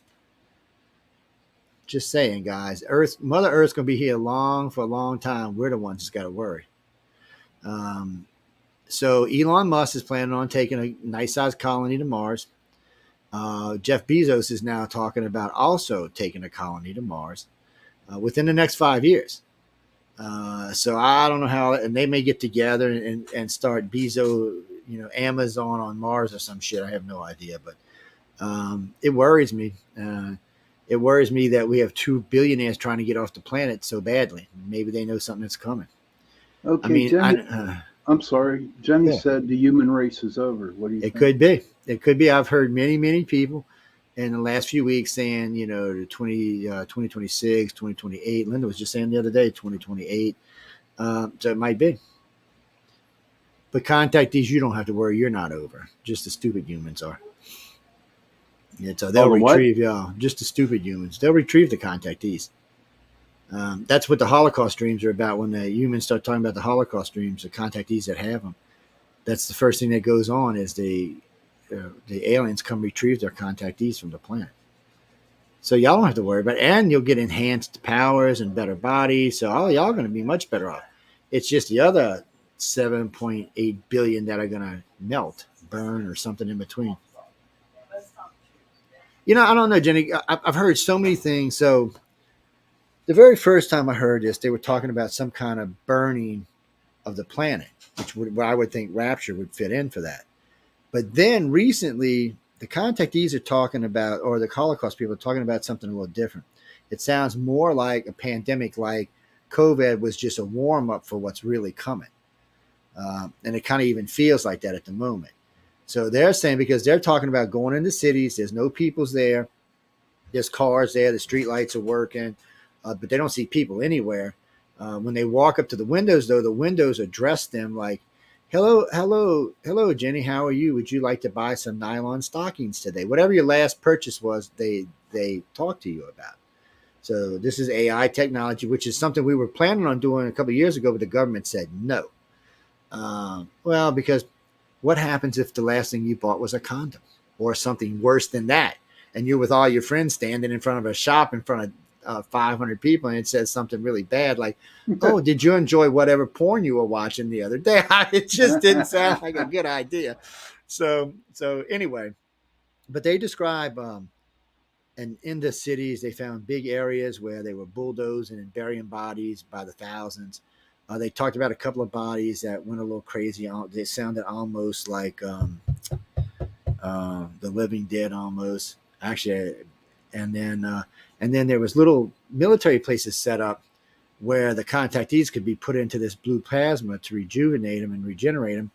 Just saying, guys. Mother Earth's going to be here for a long time. We're the ones that's got to worry. So Elon Musk is planning on taking a nice-sized colony to Mars. Jeff Bezos is now talking about also taking a colony to Mars within the next 5 years. So I don't know how, and they may get together and start Bezos Amazon on Mars or some shit. I have no idea, but it worries me. It worries me that we have 2 billionaires trying to get off the planet so badly. Maybe they know something that's coming. I Okay, mean, Jenny. I'm sorry. Jenny yeah, said the human race is over. What do you it think? could be. It could be. I've heard many people in the last few weeks saying, the 2026, 2028. Linda was just saying the other day, 2028. So it might be. But contactees, you don't have to worry. You're not over. Just the stupid humans are. Yeah, so they'll Oh, the what? retrieve y'all. Just the stupid humans. They'll retrieve the contactees. That's what the Holocaust dreams are about. When the humans start talking about the Holocaust dreams, the contactees that have them, that's the first thing that goes on is the aliens come retrieve their contactees from the planet. So y'all don't have to worry about it. And you'll get enhanced powers and better bodies. So all y'all going to be much better off. It's just the other 7.8 billion that are going to melt, burn, or something in between. I don't know, Jenny. I've heard so many things. So the very first time I heard this, they were talking about some kind of burning of the planet, where I would think rapture would fit in for that. But then recently, the contactees are talking about, or the Holocaust people are talking about something a little different. It sounds more like a pandemic, like COVID was just a warm up for what's really coming. And it kind of even feels like that at the moment. So they're saying, because they're talking about going into cities, there's no peoples there. There's cars there. The street lights are working, but they don't see people anywhere. When they walk up to the windows, though, the windows address them like, hello, Jenny. How are you? Would you like to buy some nylon stockings today? Whatever your last purchase was, they talk to you about. So this is AI technology, which is something we were planning on doing a couple of years ago, but the government said no. Well, because what happens if the last thing you bought was a condom or something worse than that? And you're with all your friends standing in front of a shop in front of 500 people, and it says something really bad like, oh, did you enjoy whatever porn you were watching the other day? It just didn't sound like a good idea. So anyway, but they describe, and in the cities, they found big areas where they were bulldozing and burying bodies by the thousands. They talked about a couple of bodies that went a little crazy. They sounded almost like the Living Dead almost. Actually, and then there was little military places set up where the contactees could be put into this blue plasma to rejuvenate them and regenerate them.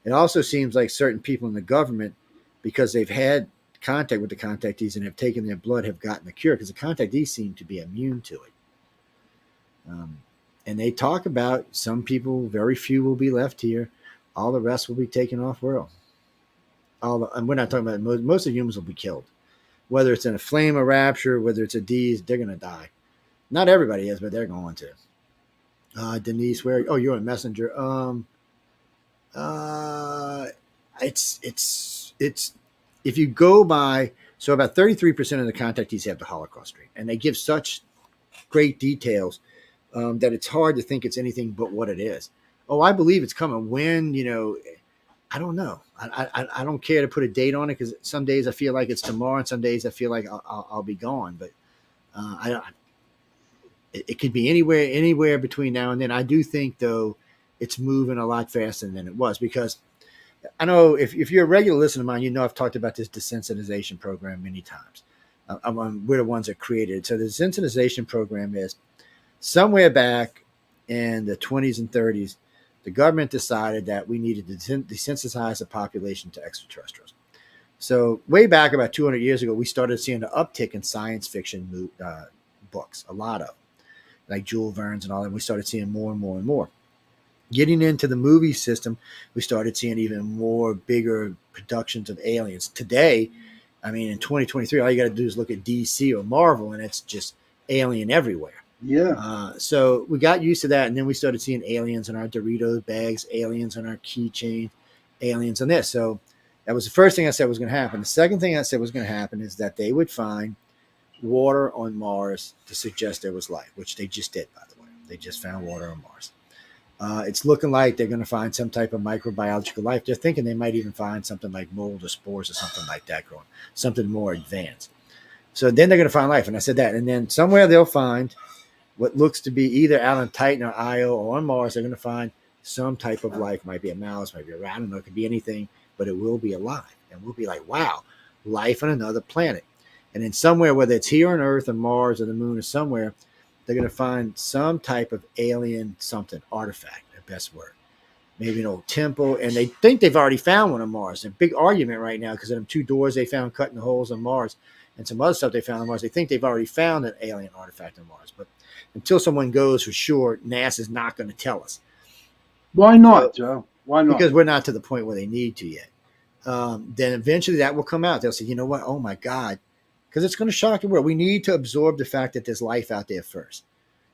It also seems like certain people in the government, because they've had contact with the contactees and have taken their blood, have gotten the cure, because the contactees seem to be immune to it. And they talk about some people, very few will be left here. All the rest will be taken off world. And we're not talking about most of the humans will be killed. Whether it's in a flame of rapture, whether it's a D's, they're going to die. Not everybody is, but they're going to. Denise, where? Oh, you're a messenger. It's if you go by, so about 33% of the contactees have the Holocaust dream, and they give such great details that it's hard to think it's anything but what it is. Oh, I believe it's coming. When, I don't know. I don't care to put a date on it, because some days I feel like it's tomorrow, and some days I feel like I'll be gone. But it could be anywhere between now and then. I do think, though, it's moving a lot faster than it was, because I know if you're a regular listener of mine, I've talked about this desensitization program many times. We're the ones that created it. So the desensitization program is somewhere back in the 20s and 30s, the government decided that we needed to desensitize the population to extraterrestrials. So way back about 200 years ago, we started seeing an uptick in science fiction books, a lot of, like Jules Verne's and all that. We started seeing more and more and more. Getting into the movie system, we started seeing even more bigger productions of aliens. Today, I mean, in 2023, all you got to do is look at DC or Marvel, and it's just alien everywhere. Yeah. So we got used to that, and then we started seeing aliens in our Doritos bags, aliens on our keychain, aliens on this. So that was the first thing I said was going to happen. The second thing I said was going to happen is that they would find water on Mars to suggest there was life, which they just did, by the way. They just found water on Mars. It's looking like they're going to find some type of microbiological life. They're thinking they might even find something like mold or spores or something like that growing, something more advanced. So then they're going to find life. And I said that. And then somewhere they'll find what looks to be either out on Titan or Io or on Mars. They're going to find some type of life. Might be a mouse, might be a rat, I don't know, it could be anything, but it will be alive. And we'll be like, wow, life on another planet. And then somewhere, whether it's here on Earth or Mars or the moon or somewhere, they're going to find some type of alien something, artifact, the best word. Maybe an old temple. And they think they've already found one on Mars. There's a big argument right now because of them 2 doors they found cut in the holes on Mars and some other stuff they found on Mars. They think they've already found an alien artifact on Mars. But until someone goes for sure, NASA's not going to tell us. Why not, Joe? Why not? Because we're not to the point where they need to yet. Then eventually that will come out. They'll say, you know what? Oh my God. Because it's going to shock the world. We need to absorb the fact that there's life out there first.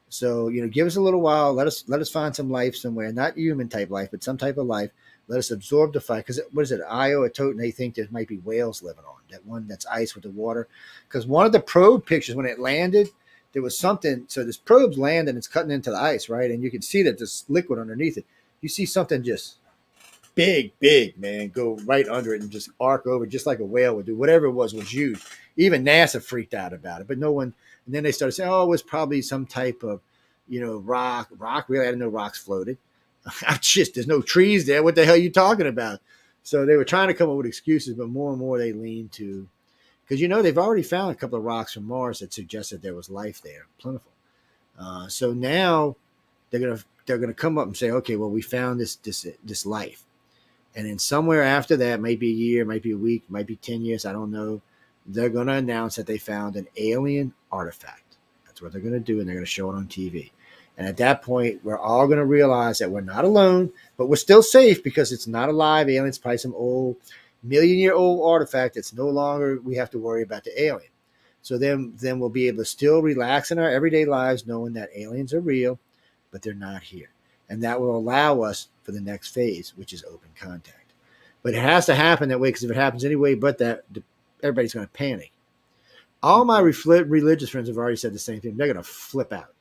So, give us a little while. Let us find some life somewhere, not human type life, but some type of life. Let us absorb the fact. Because what is it? Io or Toten, they think there might be whales living on that one that's ice with the water. Because one of the probe pictures when it landed, there was something. So this probe's landing, it's cutting into the ice, right? And you can see that there's liquid underneath it. You see something just big, man, go right under it and just arc over, just like a whale would do. Whatever it was huge. Even NASA freaked out about it, but no one. And then they started saying, "Oh, it was probably some type of, rock. Rock. Really, I didn't know rocks floated. There's no trees there. What the hell are you talking about?" So they were trying to come up with excuses, but more and more they leaned to, because they've already found a couple of rocks from Mars that suggested there was life there, plentiful. So now they're gonna come up and say, "Okay, well, we found this life." And then somewhere after that, might be a year, might be a week, might be 10 years, I don't know, they're going to announce that they found an alien artifact. That's what they're going to do, and they're going to show it on TV. And at that point, we're all going to realize that we're not alone, but we're still safe because it's not a live alien. It's probably some old, million-year-old artifact that's no longer we have to worry about the alien. So then we'll be able to still relax in our everyday lives knowing that aliens are real, but they're not here. And that will allow us for the next phase, which is open contact. But it has to happen that way, because if it happens anyway but that, everybody's going to panic. All my religious friends have already said the same thing. They're going to flip out.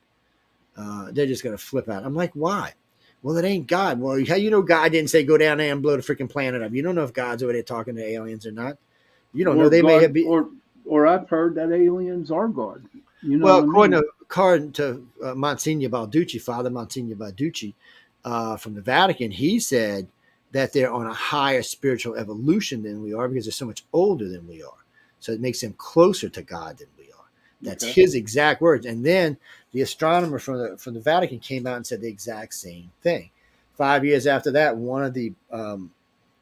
They're just going to flip out. I'm like, why? Well, it ain't God. Well, how you know God didn't say go down there and blow the freaking planet up? You don't know if God's over there talking to aliens or not. You don't know. They may have been. Or I've heard that aliens are God. Well, according to Monsignor Balducci, Father Monsignor Balducci, from the Vatican, he said that they're on a higher spiritual evolution than we are because they're so much older than we are. So it makes them closer to God than we are. That's his exact words. And then the astronomer from the Vatican came out and said the exact same thing. 5 years after that, one of the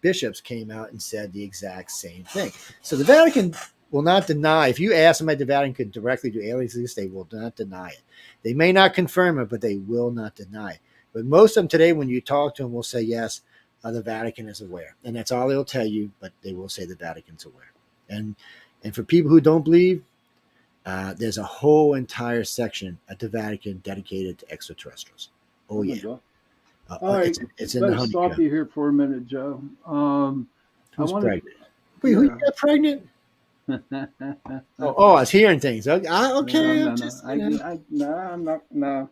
bishops came out and said the exact same thing. So the Vatican will not deny. If you ask them at the Vatican could directly do aliens, they will not deny it. They may not confirm it, but they will not deny it. But most of them today, when you talk to them, will say, yes, the Vatican is aware. And that's all they'll tell you, but they will say the Vatican's aware. And for people who don't believe, there's a whole entire section at the Vatican dedicated to extraterrestrials. Oh, yeah. All right. It's in the Let's stop you here for a minute, Joe. Who's pregnant? Wait, who got pregnant? I was hearing things. Okay. No.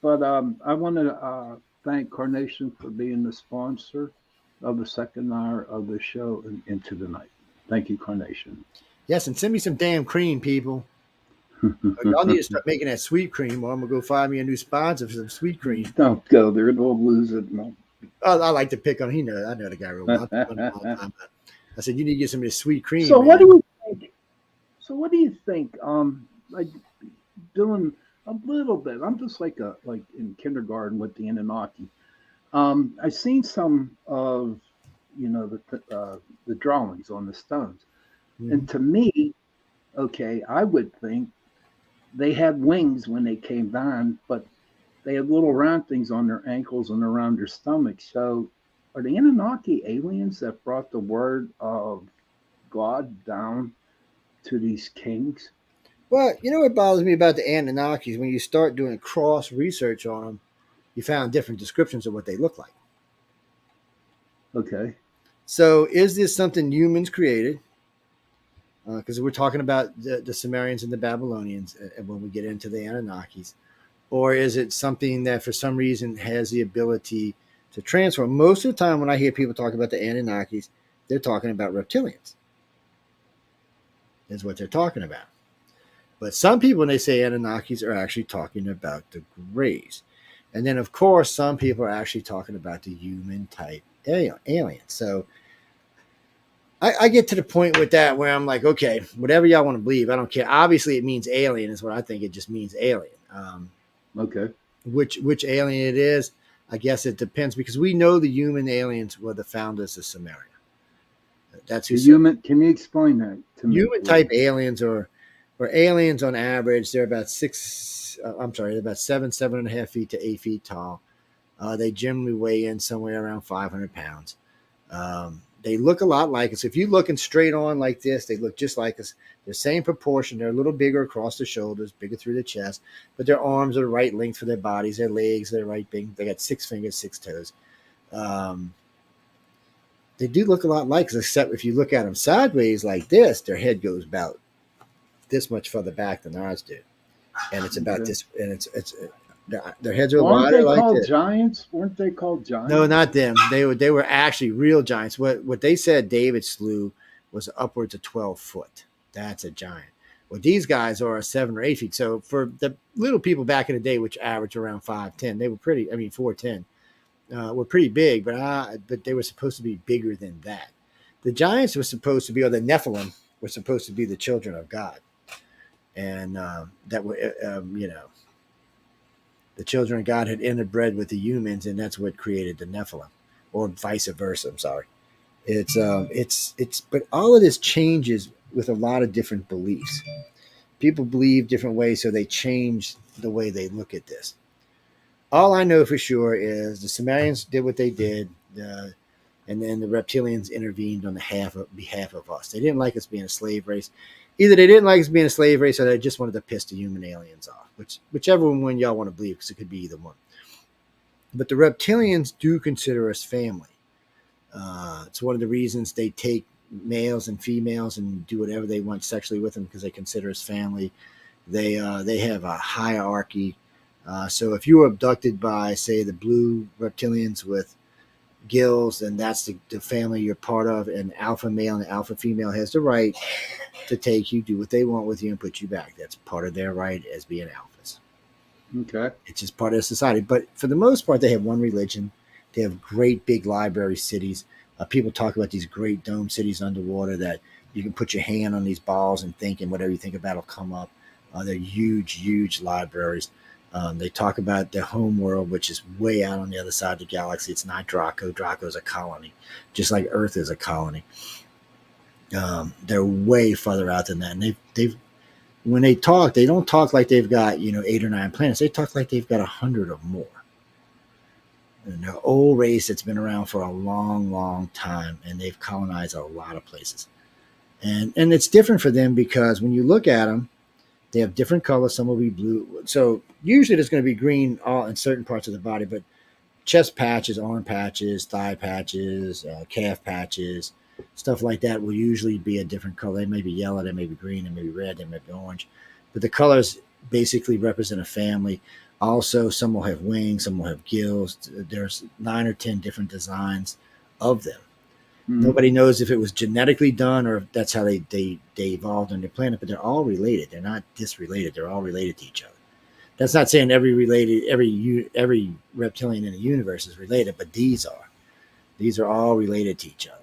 But I want to thank Carnation for being the sponsor of the second hour of the show and Into the Night. Thank you, Carnation. Yes, and send me some damn cream, people. Y'all need to start making that sweet cream, or I'm going to go find me a new sponsor for some sweet cream. Don't go there. They'll lose it. No. I like to pick on him. I know the guy real well. I said, you need to get some of this sweet cream. So what do you think? Like doing a little bit. I'm just like in kindergarten with the Anunnaki. I've seen some of the drawings on the stones, and to me, okay, I would think they had wings when they came down, but they had little round things on their ankles and around their stomachs. So, are the Anunnaki aliens that brought the word of God down to these kings? Well, you know what bothers me about the Anunnakis? When you start doing cross research on them, you found different descriptions of what they look like. Okay. So is this something humans created? Because we're talking about the Sumerians and the Babylonians when we get into the Anunnakis. Or is it something that for some reason has the ability to transform? Most of the time when I hear people talk about the Anunnakis, they're talking about reptilians. Is what they're talking about. But some people, when they say Anunnakis, are actually talking about the Greys. And then, of course, some people are actually talking about the human type alien. So I get to the point with that where I'm like, okay, whatever y'all want to believe, I don't care. Obviously, it means alien is what I think. It just means alien. Okay. Which alien it is, I guess it depends, because we know the human aliens were the founders of Samaria. That's who The human. Can you explain that to me, human please? type aliens or aliens on average. They're about they're about 7.5 feet to 8 feet tall. They generally weigh in somewhere around 500 pounds. They look a lot like us. If you're looking straight on like this, they look just like us. They're same proportion. They're a little bigger across the shoulders, bigger through the chest, but their arms are the right length for their bodies. Their legs are the right big. They got 6 fingers, 6 toes. They do look a lot like us, except if you look at them sideways like this, their head goes about this much further back than ours do, and it's about this. And it's their heads are Well, aren't wider they like called this. giants? Weren't they called giants? No, not them. They were actually real giants. What they said David slew was upwards of 12 foot. That's a giant. Well, these guys are 7 or 8 feet. So for the little people back in the day, which averaged around 5'10", they were pretty. I mean, 4'10", were pretty big, but they were supposed to be bigger than that. The giants were supposed to be, or the Nephilim were supposed to be the children of God, and that were the children of God had interbred with the humans, and that's what created the Nephilim, or vice versa. I'm sorry. But all of this changes with a lot of different beliefs. People believe different ways, so they change the way they look at this. All I know for sure is the Sumerians did what they did, and then the reptilians intervened on behalf of us. They didn't like us being a slave race. Either they didn't like us being a slave race, or they just wanted to piss the human aliens off, whichever one y'all want to believe, because it could be either one. But the reptilians do consider us family. It's one of the reasons they take males and females and do whatever they want sexually with them, because they consider us family. They have a hierarchy. So if you were abducted by, say, the blue reptilians with gills, then that's the family you're part of, and alpha male and alpha female has the right to take you, do what they want with you, and put you back. That's part of their right as being alphas. Okay. It's just part of society. But for the most part, they have one religion. They have great big library cities. People talk about these great dome cities underwater that you can put your hand on these balls and think, and whatever you think about will come up. They're huge, huge libraries. They talk about their home world, which is way out on the other side of the galaxy. It's not Draco. Draco is a colony, just like Earth is a colony. They're way further out than that. And they've when they talk, they don't talk like they've got 8 or 9 planets. They talk like they've got 100 or more. And they're an old race that's been around for a long, long time, and they've colonized a lot of places. And it's different for them because when you look at them, they have different colors. Some will be blue. So usually there's going to be green all in certain parts of the body, but chest patches, arm patches, thigh patches, calf patches, stuff like that will usually be a different color. They may be yellow, they may be green, they may be red, they may be orange. But the colors basically represent a family. Also, some will have wings, some will have gills. There's 9 or 10 different designs of them. Mm-hmm. Nobody knows if it was genetically done or if that's how they evolved on their planet, but they're all related. They're not disrelated. They're all related to each other. That's not saying every reptilian in the universe is related, but these are all related to each other.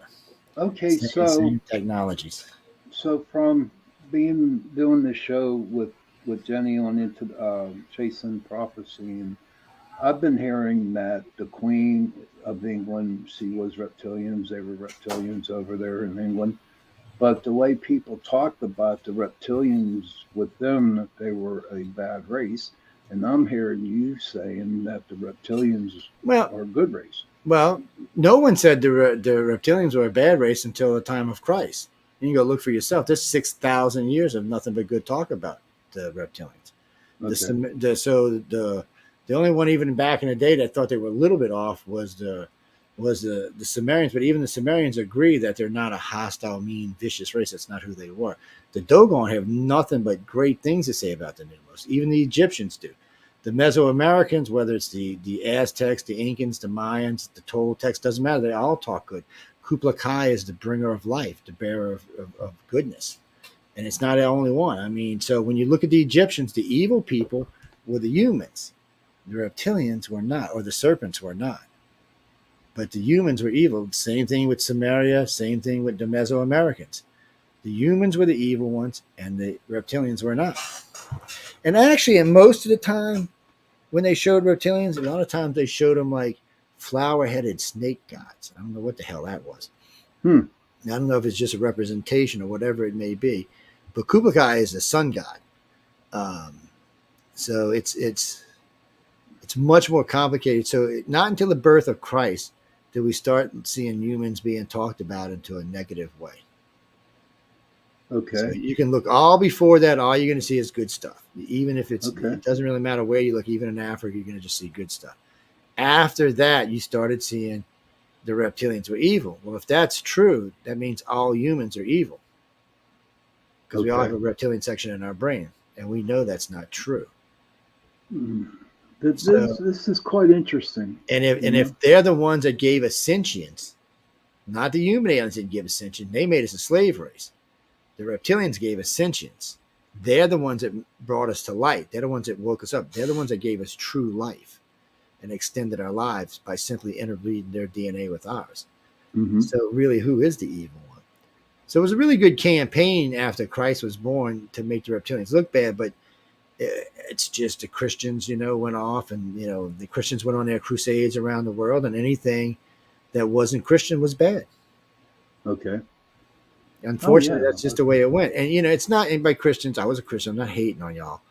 Okay, same technologies. So from doing the show with Jenny on into Chasing Prophecy, and I've been hearing that the Queen of England, she was reptilians. They were reptilians over there in England. But the way people talked about the reptilians with them, that they were a bad race. And I'm hearing you saying that the reptilians are a good race. Well, no one said the reptilians were a bad race until the time of Christ. You can go look for yourself. There's 6,000 years of nothing but good talk about the reptilians. Okay. The only one even back in the day that thought they were a little bit off was the Sumerians. But even the Sumerians agree that they're not a hostile, mean, vicious race. That's not who they were. The Dogon have nothing but great things to say about the Numos. Even the Egyptians do. The Mesoamericans, whether it's the Aztecs, the Incans, the Mayans, the Toltecs, doesn't matter. They all talk good. Kublai Kai is the bringer of life, the bearer of goodness. And it's not the only one. I mean, so when you look at the Egyptians, the evil people were the humans. The reptilians were not, or the serpents were not. But the humans were evil. Same thing with Samaria, same thing with the Mesoamericans. The humans were the evil ones, and the reptilians were not. And actually, and most of the time, when they showed reptilians, a lot of times they showed them like flower-headed snake gods. I don't know what the hell that was. Hmm. I don't know if it's just a representation or whatever it may be. But Kublai is the sun god. So it's much more complicated. So not until the birth of Christ did we start seeing humans being talked about into a negative way. Okay. So you can look all before that, all you're going to see is good stuff. Even if it doesn't really matter where you look, even in Africa, you're going to just see good stuff. After that, you started seeing the reptilians were evil. Well, if that's true, that means all humans are evil. Because we all have a reptilian section in our brain, and we know that's not true. This is quite interesting. And if they're the ones that gave us sentience, not the human aliens didn't give us sentience, they made us a slave race. The reptilians gave us sentience. They're the ones that brought us to light. They're the ones that woke us up. They're the ones that gave us true life and extended our lives by simply interbreeding their DNA with ours. Mm-hmm. So really, who is the evil one? So it was a really good campaign after Christ was born to make the reptilians look bad, but it's just the Christians, went off, and, the Christians went on their crusades around the world, and anything that wasn't Christian was bad. Okay. Unfortunately, that's just the way it went. And, it's not by Christians. I was a Christian. I'm not hating on y'all.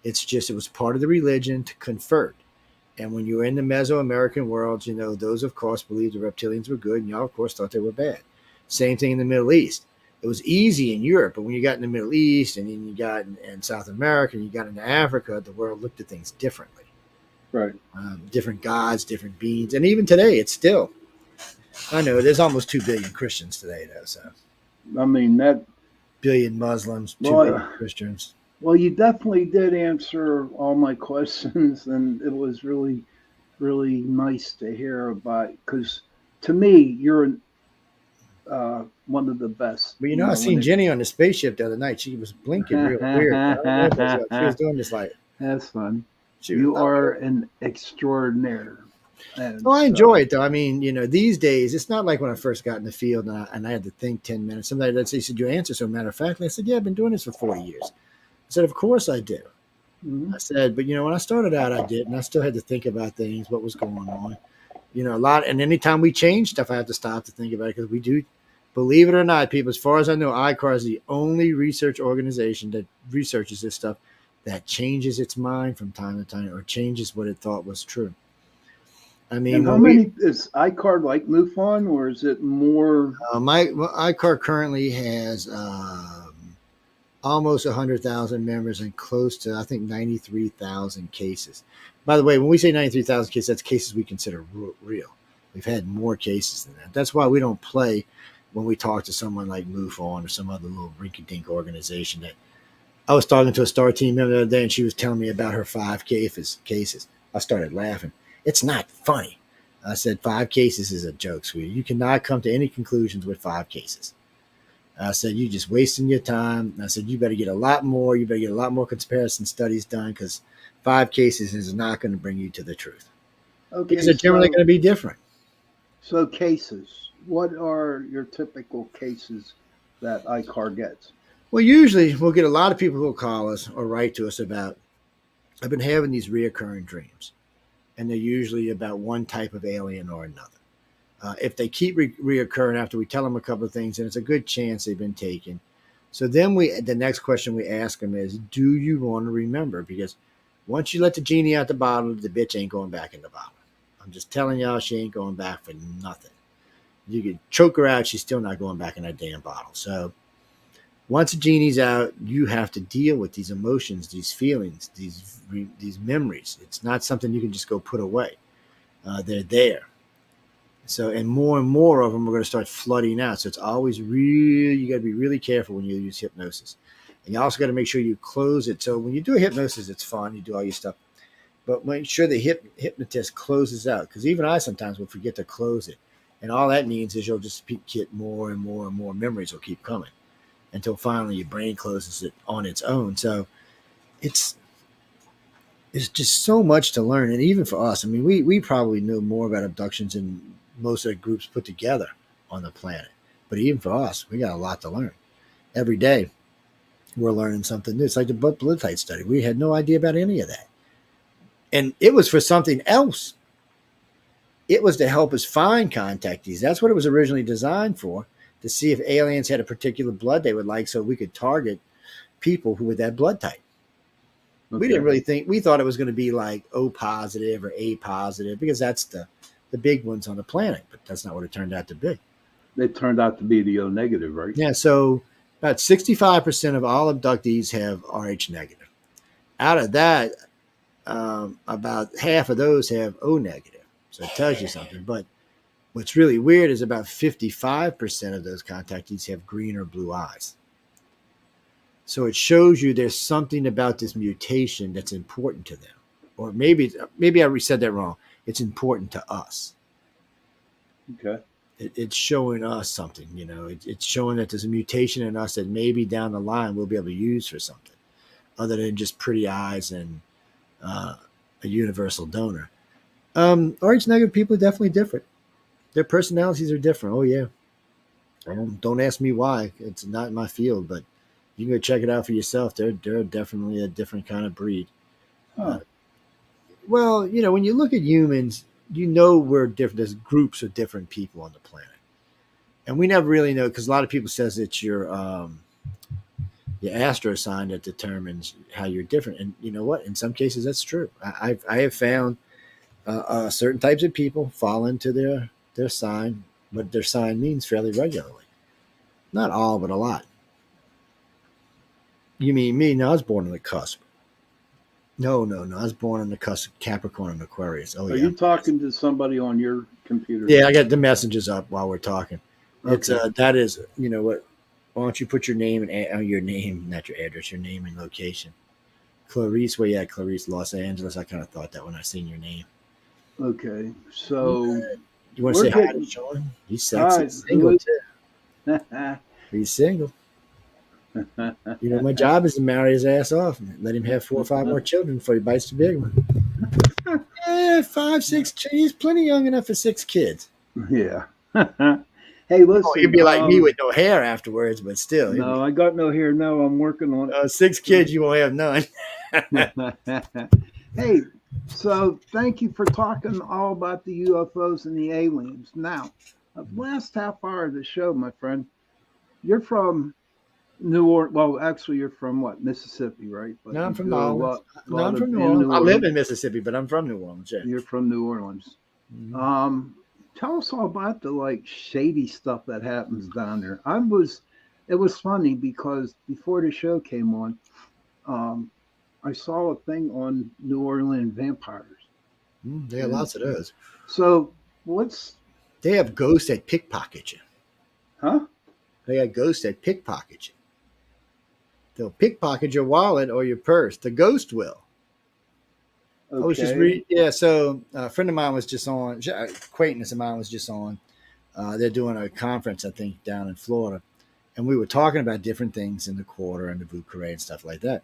It's just, it was part of the religion to convert. And when you were in the Mesoamerican world, those, of course, believed the reptilians were good, and y'all, of course, thought they were bad. Same thing in the Middle East. It was easy in Europe, but when you got in the Middle East, and then you got in South America, and you got into Africa, the world looked at things differently. Right. Different gods, different beings. And even today, it's still, I know, there's almost 2 billion Christians today, though, so. I mean, that billion Muslims, 2 billion Christians. Well, you definitely did answer all my questions, and it was really, really nice to hear about. Because to me, you're one of the best. Well, I seen Jenny on the spaceship the other night. She was blinking real weird. She was doing this like. That's fun. You are an extraordinaire. Well, I enjoy it, though. I mean, these days, it's not like when I first got in the field and I had to think 10 minutes. Somebody that said, you answer so matter of fact. I said, yeah, I've been doing this for 40 years. I said, of course I do. Mm-hmm. I said, but, when I started out, I did. And I still had to think about things, what was going on. A lot. And anytime we change stuff, I have to stop to think about it, because we do, believe it or not, people, as far as I know, ICAR is the only research organization that researches this stuff that changes its mind from time to time, or changes what it thought was true. I mean, and how many is ICAR like MUFON, or is it more? ICAR currently has almost 100,000 members and close to, I think, 93,000 cases. By the way, when we say 93,000 cases, that's cases we consider real. We've had more cases than that. That's why we don't play when we talk to someone like MUFON or some other little rinky-dink organization. That I was talking to a Star Team member the other day, and she was telling me about her 5 cases. I started laughing. It's not funny. I said, 5 cases is a joke, sweetie. You cannot come to any conclusions with 5 cases. I said, you're just wasting your time. And I said, you better get a lot more. You better get a lot more comparison studies done, because 5 cases is not going to bring you to the truth. Okay, because they're generally going to be different. So cases. What are your typical cases that ICAR gets? Well, usually we'll get a lot of people who will call us or write to us about, I've been having these reoccurring dreams. And they're usually about one type of alien or another. If they keep reoccurring after we tell them a couple of things, then it's a good chance they've been taken. So then the next question we ask them is, do you want to remember? Because once you let the genie out the bottle, the bitch ain't going back in the bottle. I'm just telling y'all, she ain't going back for nothing. You could choke her out, she's still not going back in that damn bottle. So once the genie's out, you have to deal with these emotions, these feelings, these memories. It's not something you can just go put away. They're there. So, and more of them are going to start flooding out. So it's always you got to be really careful when you use hypnosis. And you also got to make sure you close it. So when you do a hypnosis, it's fun. You do all your stuff. But make sure the hypnotist closes out, because even I sometimes will forget to close it. And all that means is you'll just get more and more and more memories will keep coming until finally your brain closes it on its own. So it's It's just so much to learn. And even for us, I mean, we probably know more about abductions than most of the groups put together on the planet. But even for us, we got a lot to learn. Every day, we're learning something new. It's like the blood type study. We had no idea about any of that. And it was for something else. It was to help us find contactees. That's what it was originally designed for, to see if aliens had a particular blood they would like so we could target people who were that blood type. Okay. We didn't really think, we thought it was going to be like O positive or A positive because that's the big ones on the planet, but that's not what it turned out to be. It turned out to be the O negative, right? Yeah, so about 65% of all abductees have Rh negative. Out of that, about half of those have O negative. So it tells you something. But what's really weird is about 55% of those contactees have green or blue eyes. So it shows you there's something about this mutation that's important to them. Or maybe I said that wrong. It's important to us. Okay. It's showing us something, you know. It's showing that there's a mutation in us that maybe down the line we'll be able to use for something other than just pretty eyes and a universal donor. Rh negative people are definitely different. Their personalities are different. Oh, yeah. Don't ask me why. It's not in my field, but you can go check it out for yourself. They're definitely a different kind of breed. Huh. Well, you know, when you look at humans, you know we're different. There's groups of different people on the planet. And we never really know because a lot of people says it's your astro sign that determines how you're different. And you know what? In some cases, that's true. I have found certain types of people fall into their sign, what their sign means fairly regularly. Not all, but a lot. You mean me? No, I was born on the cusp. No. I was born on the cusp of Capricorn and Aquarius. Oh, Are you talking to somebody on your computer? Yeah, I got the messages up while we're talking. Okay. It's that is, you know what? Why don't you put your name and your name, not your address, your name and location? Clarice, well, yeah, Clarice, Los Angeles. I kind of thought that when I seen your name. Okay, so you want to say hi to Shawn? He's sexy, single too. He's single. You know, my job is to marry his ass off and let him have 4 or 5 more children before he bites the big one. Yeah, 5, 6. He's plenty young enough for 6 kids. Yeah. Hey, listen. He'd be like me with no hair afterwards, but still. No, I got no hair. No, I'm working on 6 kids, you won't have none. Hey, so thank you for talking all about the UFOs and the aliens. Now, the last half hour of the show, my friend, you're from New Orleans. Well, actually, you're from what? Mississippi, right? But no, I'm from New Orleans. I'm from New Orleans. I live in Mississippi, but I'm from New Orleans. Yeah. You're from New Orleans. Mm-hmm. Tell us all about the shady stuff that happens down there. It was funny because before the show came on, I saw a thing on New Orleans vampires. They have lots of those. So they have ghosts that pickpocket you. Huh? They got ghosts that pickpocket you. They'll pickpocket your wallet or your purse. The ghost will. Okay. I was just so a friend of mine was just on, acquaintance of mine was just on. They're doing a conference, I think, down in Florida. And we were talking about different things in the quarter and the Vucare and stuff like that.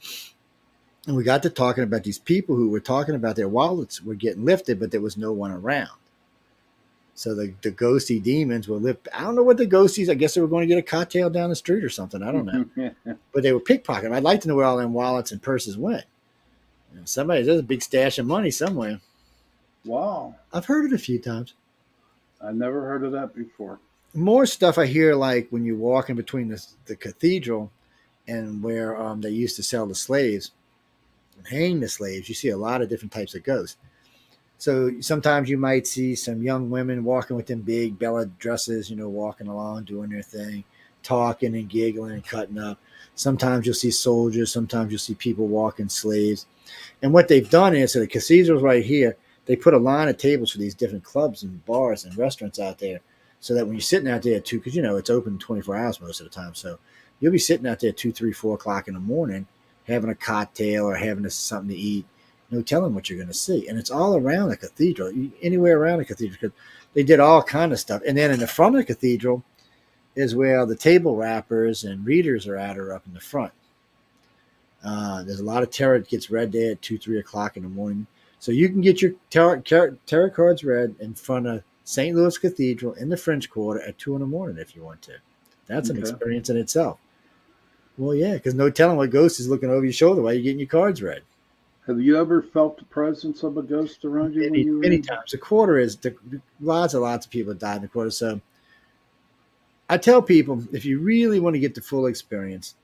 And we got to talking about these people who were talking about their wallets were getting lifted, but there was no one around. So the ghosty demons were lift. I don't know what the ghosties. I guess they were going to get a cocktail down the street or something. I don't know. But they were pickpocketing. I'd like to know where all them wallets and purses went. You know, there's a big stash of money somewhere. Wow. I've heard it a few times. I never heard of that before. More stuff I hear like when you're walking between the cathedral and where they used to sell the slaves and hang the slaves. You see a lot of different types of ghosts. So sometimes you might see some young women walking with them big Bella dresses, you know, walking along, doing their thing, talking and giggling and cutting up. Sometimes you'll see soldiers. Sometimes you'll see people walking slaves. And what they've done is, so the cathedral's right here, they put a line of tables for these different clubs and bars and restaurants out there so that when you're sitting out there at 2, because, you know, it's open 24 hours most of the time. So you'll be sitting out there at 2, 3, 4 o'clock in the morning having a cocktail or having something to eat. No telling what you're going to see. And it's all around the cathedral, anywhere around the cathedral, because they did all kind of stuff. And then in the front of the cathedral is where the table rappers and readers are up in the front. There's a lot of tarot that gets read there at 2, 3 o'clock in the morning. So you can get your tarot cards read in front of St. Louis Cathedral in the French Quarter at 2 in the morning if you want to. That's an experience in itself. Well, yeah, because no telling what ghost is looking over your shoulder while you're getting your cards read. Have you ever felt the presence of a ghost around you when you were Many times. The quarter is lots of people died in the quarter. So I tell people, if you really want to get the full experience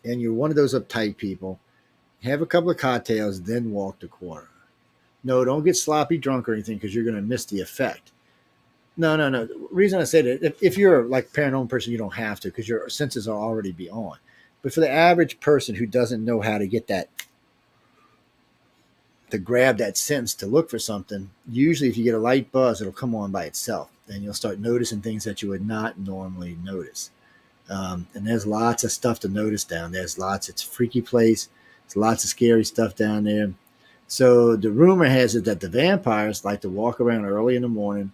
and you're one of those uptight people, have a couple of cocktails, then walk the quarter. No, don't get sloppy drunk or anything because you're going to miss the effect. No. The reason I say that, if you're like a paranormal person, you don't have to because your senses are already beyond. But for the average person who doesn't know how to get that, to grab that sense to look for something, usually if you get a light buzz, it'll come on by itself. And you'll start noticing things that you would not normally notice. And there's lots of stuff to notice down there. It's a freaky place. There's lots of scary stuff down there. So the rumor has it that the vampires like to walk around early in the morning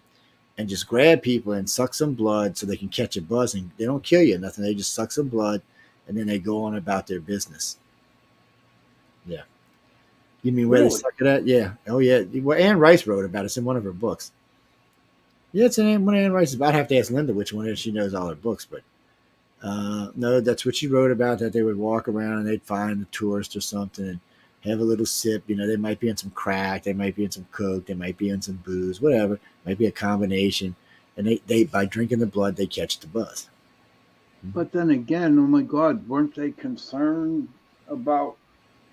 and just grab people and suck some blood so they can catch a buzz. And they don't kill you or nothing. They just suck some blood and then they go on about their business. Yeah. You mean where they suck it at? Yeah. Oh, yeah. Well, Anne Rice wrote about it. It's in one of her books. Yeah, it's in one of Anne Rice's. I'd have to ask Linda which one it is. She knows all her books. But no, that's what she wrote about, that they would walk around and they'd find a tourist or something and have a little sip. You know, they might be in some crack. They might be in some coke. They might be in some booze, whatever. Might be a combination. And they by drinking the blood, they catch the buzz. But then again, oh my God, weren't they concerned about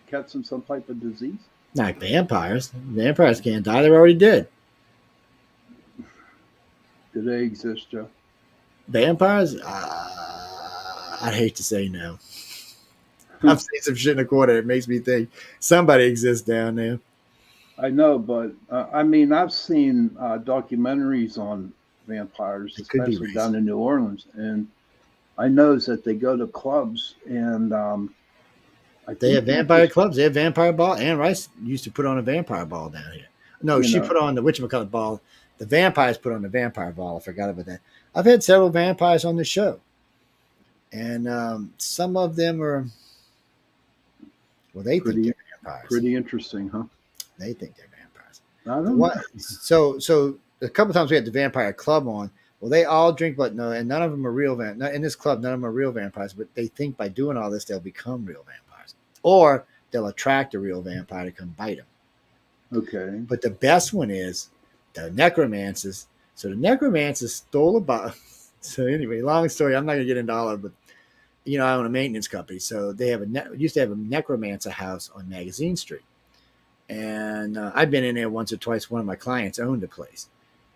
catching some type of disease? Not vampires. Vampires can't die. They're already dead. Do they exist, Joe? Vampires? I'd hate to say no. I've seen some shit in the quarter. It makes me think somebody exists down there. I know, but I mean, I've seen documentaries on vampires, especially down in New Orleans, and I know that they go to clubs and they have vampire clubs. They have vampire ball. Anne Rice used to put on a vampire ball down here. No, she put on the whatchamacallit ball. The vampires put on the vampire ball. I forgot about that. I've had several vampires on the show. And some of them are, well, they think they're vampires. Pretty interesting, huh? They think they're vampires. I don't know. So a couple times we had the vampire club on. Well, they all drink, but no, and none of them are real vampires. In this club, none of them are real vampires, but they think by doing all this, they'll become real vampires. Or they'll attract a real vampire to come bite them. Okay. But the best one is the necromancers. So the necromancers stole a bottle. So anyway, long story. I'm not going to get into all of it, but I own a maintenance company. So they used to have a necromancer house on Magazine Street. And I've been in there once or twice. One of my clients owned the place.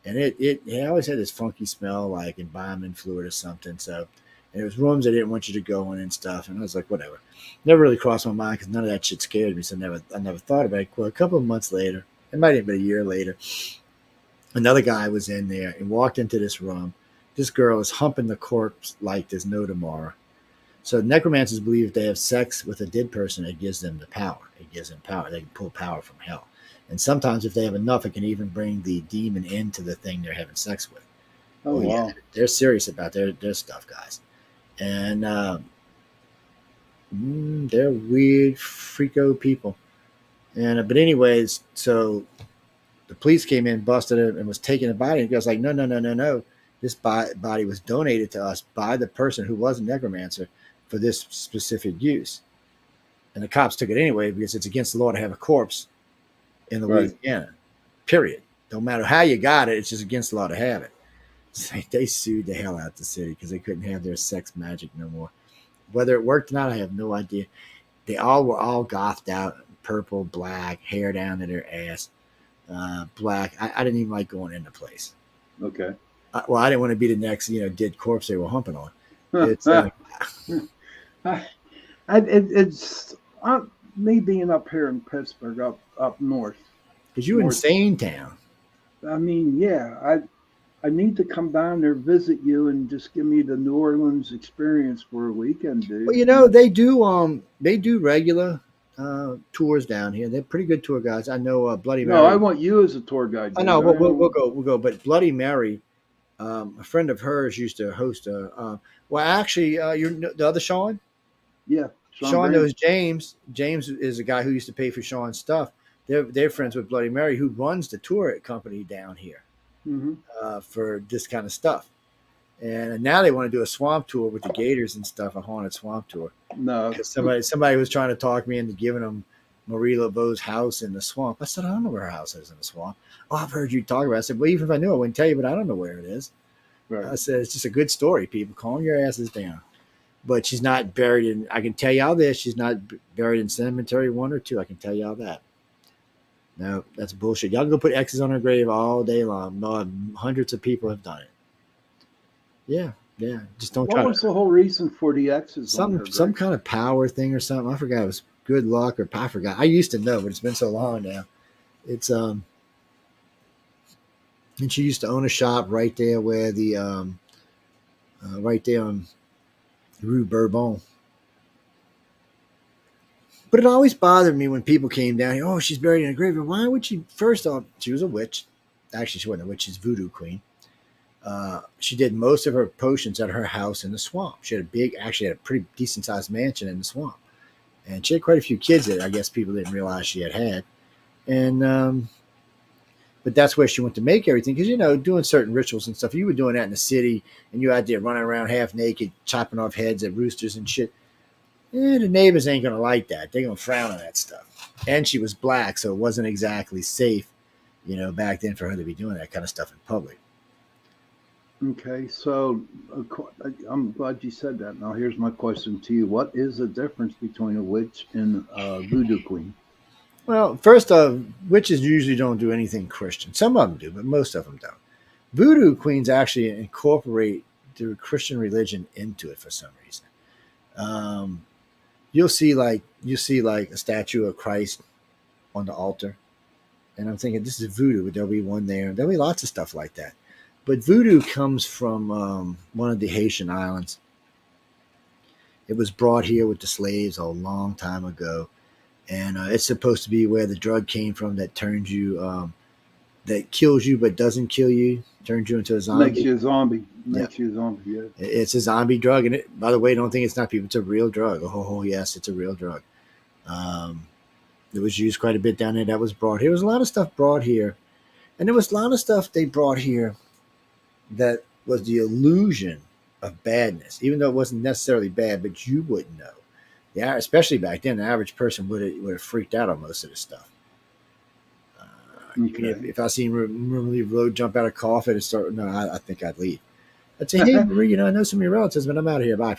And it always had this funky smell, like embalming fluid or something. So, and it was rooms I didn't want you to go in and stuff. And I was like, whatever. Never really crossed my mind because none of that shit scared me. So I never thought about it. Well, a couple of months later, it might have been a year later, another guy was in there and walked into this room. This girl is humping the corpse like there's no tomorrow. So necromancers believe if they have sex with a dead person, it gives them the power. It gives them power. They can pull power from hell. And sometimes if they have enough, it can even bring the demon into the thing they're having sex with. Oh, wow. Yeah, they're serious about their stuff, guys. And they're weird, freako people. And but anyways, so the police came in, busted it, and was taking the body. And he goes like, no. This body was donated to us by the person who was a necromancer for this specific use. And the cops took it anyway because it's against the law to have a corpse in Louisiana, period. No matter how you got it, it's just against the law to have it. So they sued the hell out the city because they couldn't have their sex magic no more. Whether it worked or not, I have no idea. They all were gothed out, purple, black, hair down to their ass, black. I didn't even like going in the place. Okay. I didn't want to be the next, dead corpse they were humping on. It's it's me being up here in Pittsburgh, up north. Because you're insane town. I mean, yeah, I need to come down there, visit you, and just give me the New Orleans experience for a weekend, dude. Well, they do regular tours down here. They're pretty good tour guides. I know Bloody Mary. No, I want you as a tour guide. I know. We'll go. But Bloody Mary, a friend of hers used to host a. Well, actually, you're the other Shawn. Yeah, Shawn knows James. James is a guy who used to pay for Shawn's stuff. They're friends with Bloody Mary, who runs the tour company down here for this kind of stuff. And now they want to do a swamp tour with the Gators and stuff, a haunted swamp tour. No, because somebody was trying to talk me into giving them Marie Laveau's house in the swamp. I said, I don't know where her house is in the swamp. Oh, I've heard you talk about it. I said, well, even if I knew, I wouldn't tell you, but I don't know where it is. right. I said, it's just a good story, people. Calm your asses down. But she's not buried in, I can tell you all this, she's not buried in cemetery 1 or 2. I can tell you all that. No, that's bullshit. Y'all can go put X's on her grave all day long. No, hundreds of people have done it. Yeah. Just don't try. What was the whole reason for the X's? Some kind of power thing or something. I forgot. It was good luck or I forgot. I used to know, but it's been so long now. It's and she used to own a shop right there where the right there on Rue Bourbon. But it always bothered me when people came down here. Oh, she's buried in a grave. Why would she? First off, she was a witch. Actually, she wasn't a witch. She's voodoo queen. She did most of her potions at her house in the swamp. She had a pretty decent sized mansion in the swamp. And she had quite a few kids that I guess people didn't realize she had. And, but that's where she went to make everything. Because, doing certain rituals and stuff, you were doing that in the city and you out there running around half naked, chopping off heads at roosters and shit. The neighbors ain't going to like that. They're going to frown on that stuff. And she was black, so it wasn't exactly safe, back then for her to be doing that kind of stuff in public. Okay, so I'm glad you said that. Now, here's my question to you. What is the difference between a witch and a voodoo queen? Well, first off, witches usually don't do anything Christian. Some of them do, but most of them don't. Voodoo queens actually incorporate the Christian religion into it for some reason. You'll see like a statue of Christ on the altar, and I'm thinking this is voodoo, but there'll be one there. There'll be lots of stuff like that. But voodoo comes from one of the Haitian islands. It was brought here with the slaves a long time ago. And it's supposed to be where the drug came from that turns you, that kills you but doesn't kill you, turns you into a zombie. Makes you a zombie. Yeah. It's a zombie drug. And by the way, don't think it's not people. It's a real drug. Oh, yes, it's a real drug. It was used quite a bit down there that was brought here. There was a lot of stuff brought here. And there was a lot of stuff they brought here that was the illusion of badness, even though it wasn't necessarily bad, but you wouldn't know. Yeah, especially back then, the average person would have freaked out on most of this stuff. Okay. If I seen Marie Laveau jump out of coffin and start, no, I think I'd leave. I'd say, hey, Marie, I know some of your relatives, but I'm out of here. Bye.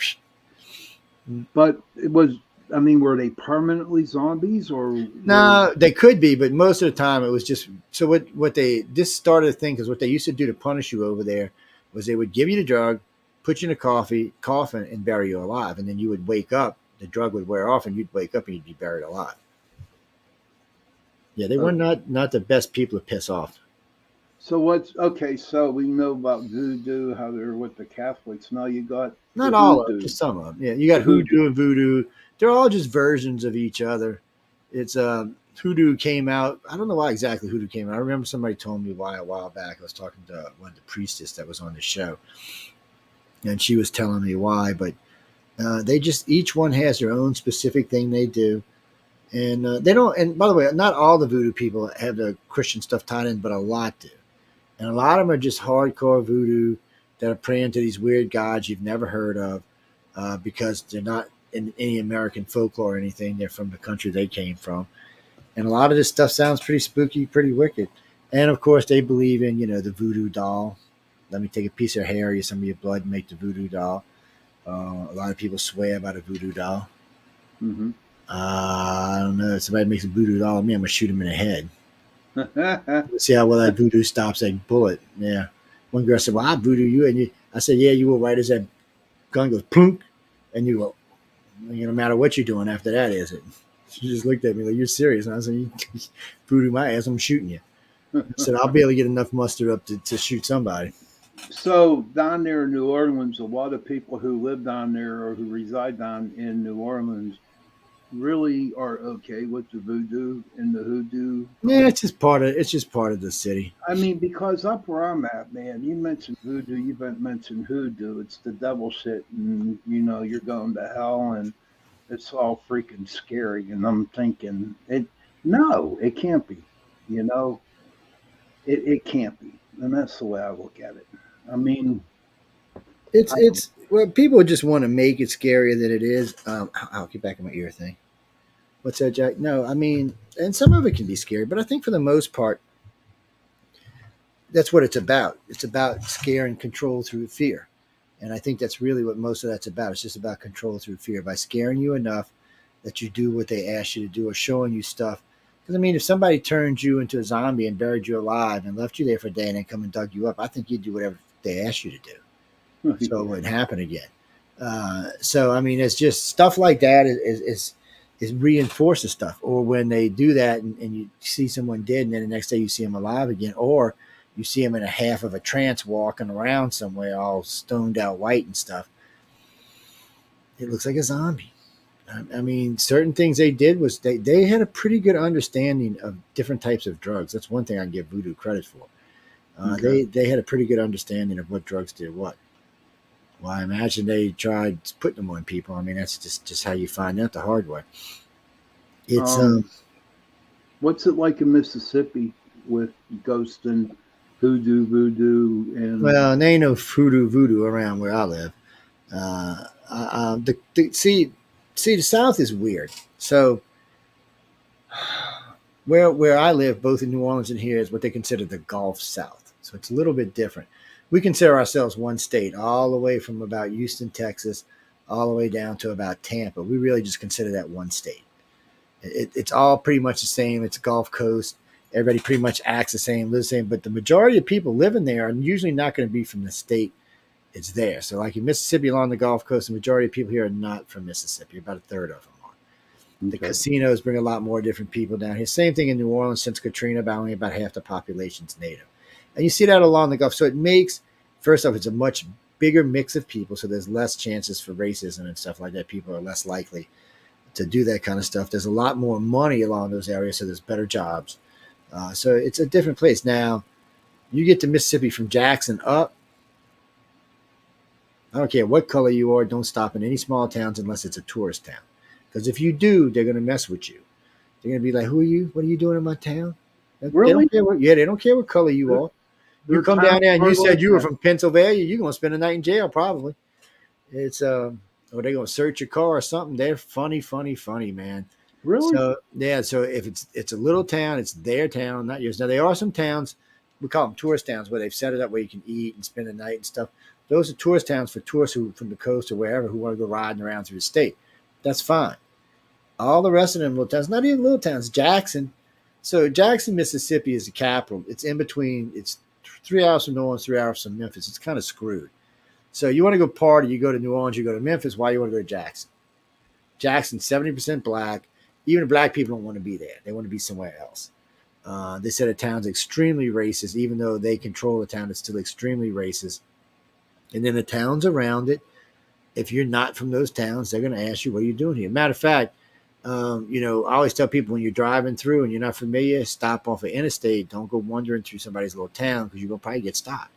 But it was, were they permanently zombies or? No, they could be, but most of the time it was just, so this started a thing, because what they used to do to punish you over there was they would give you the drug, put you in a coffin and bury you alive. And then you would wake up, the drug would wear off and you'd wake up and you'd be buried alive. Yeah, they were not the best people to piss off. So so we know about voodoo, how they're with the Catholics. Now you got not all of them, just some of them. Yeah, you got hoodoo and voodoo. They're all just versions of each other. It's hoodoo came out. I don't know why exactly hoodoo came out. I remember somebody told me why a while back. I was talking to one of the priestess that was on the show, and she was telling me why. But they just, each one has their own specific thing they do, and they don't. And by the way, not all the voodoo people have the Christian stuff tied in, but a lot do, and a lot of them are just hardcore voodoo that are praying to these weird gods you've never heard of, because they're not in any American folklore or anything. They're from the country they came from. And a lot of this stuff sounds pretty spooky, pretty wicked. And of course they believe in, the voodoo doll. Let me take a piece of hair or some of your blood and make the voodoo doll. A lot of people swear about a voodoo doll. Mm-hmm. I don't know. If somebody makes a voodoo doll of me, I'm going to shoot him in the head. See how well that voodoo stops that bullet. Yeah. One girl said, well, I voodoo you. And I said, yeah, you will, right as that gun goes plunk. And you go, no matter what you're doing after that, is it? She just looked at me like, you're serious. And I said, you voodoo my ass, I'm shooting you. I said, I'll be able to get enough muster up to shoot somebody. So down there in New Orleans, a lot of people who live down there or who reside down in New Orleans really are okay with the voodoo and the hoodoo. Yeah, it's just part of the city. Because up where I'm at, man, you mentioned voodoo, you mentioned hoodoo. It's the devil shit, and you're going to hell, and it's all freaking scary. And I'm thinking, no, it can't be. You know, it can't be. And that's the way I look at it. I mean, I don't. It's well, people just want to make it scarier than it is. I'll get back in my ear thing. What's that, Jack? No, I mean, and some of it can be scary, but I think for the most part, that's what it's about. It's about scare and control through fear. And I think that's really what most of that's about. It's just about control through fear by scaring you enough that you do what they ask you to do or showing you stuff. Because, I mean, if somebody turned you into a zombie and buried you alive and left you there for a day and then come and dug you up, I think you'd do whatever they asked you to do. So it wouldn't happen again. So, I mean, it's just stuff like that is reinforces stuff. Or when they do that and you see someone dead and then the next day you see them alive again, or you see them in a half of a trance walking around somewhere all stoned out white and stuff. It looks like a zombie. I mean, certain things they did was they had a pretty good understanding of different types of drugs. That's one thing I can give voodoo credit for. They had a pretty good understanding of what drugs did what. Well, I imagine they tried putting them on people. I mean, that's just how you find out the hard way. It's What's it like in Mississippi with ghosts and voodoo, and well, there ain't no voodoo around where I live. See, the South is weird. So where I live, both in New Orleans and here, is what they consider the Gulf South. So it's a little bit different. We consider ourselves one state, all the way from about Houston, Texas, all the way down to about Tampa. We really just consider that one state. It's all pretty much the same. It's a Gulf Coast. Everybody pretty much acts the same, lives the same. But the majority of people living there are usually not going to be from the state it's there. So like in Mississippi along the Gulf Coast, the majority of people here are not from Mississippi. About a third of them are. The casinos bring a lot more different people down here. Same thing in New Orleans since Katrina, only about half the population's native. And you see that along the Gulf. So it makes, first off, it's a much bigger mix of people. So there's less chances for racism and stuff like that. People are less likely to do that kind of stuff. There's a lot more money along those areas. So there's better jobs. So it's a different place. Now, you get to Mississippi from Jackson up. I don't care what color you are. Don't stop in any small towns unless it's a tourist town. Because if you do, they're going to mess with you. They're going to be like, who are you? What are you doing in my town? Really? They don't care what color you are. You come down there and you said you were from Pennsylvania, you're going to spend a night in jail probably. It's or they're going to search your car or something. They're funny, man. Really? So yeah, so if it's a little town, it's their town, not yours. Now there are some towns, we call them tourist towns, where they've set it up where you can eat and spend the night and stuff. Those are tourist towns for tourists who from the coast or wherever who want to go riding around through the state. That's fine. All the rest of them little towns, not even little towns, Jackson. So Jackson, Mississippi is the capital. It's in between. It's 3 hours from New Orleans, 3 hours from Memphis. It's kind of screwed. So you want to go party, you go to New Orleans, you go to Memphis. Why you want to go to Jackson? Jackson's 70% black. Even the black people don't want to be there. They want to be somewhere else. They said the town's extremely racist. Even though they control the town, it's still extremely racist. And then the towns around it, if you're not from those towns, they're going to ask you, what are you doing here? Matter of fact, I always tell people when you're driving through and you're not familiar, stop off an interstate. Don't go wandering through somebody's little town because you're going to probably get stopped.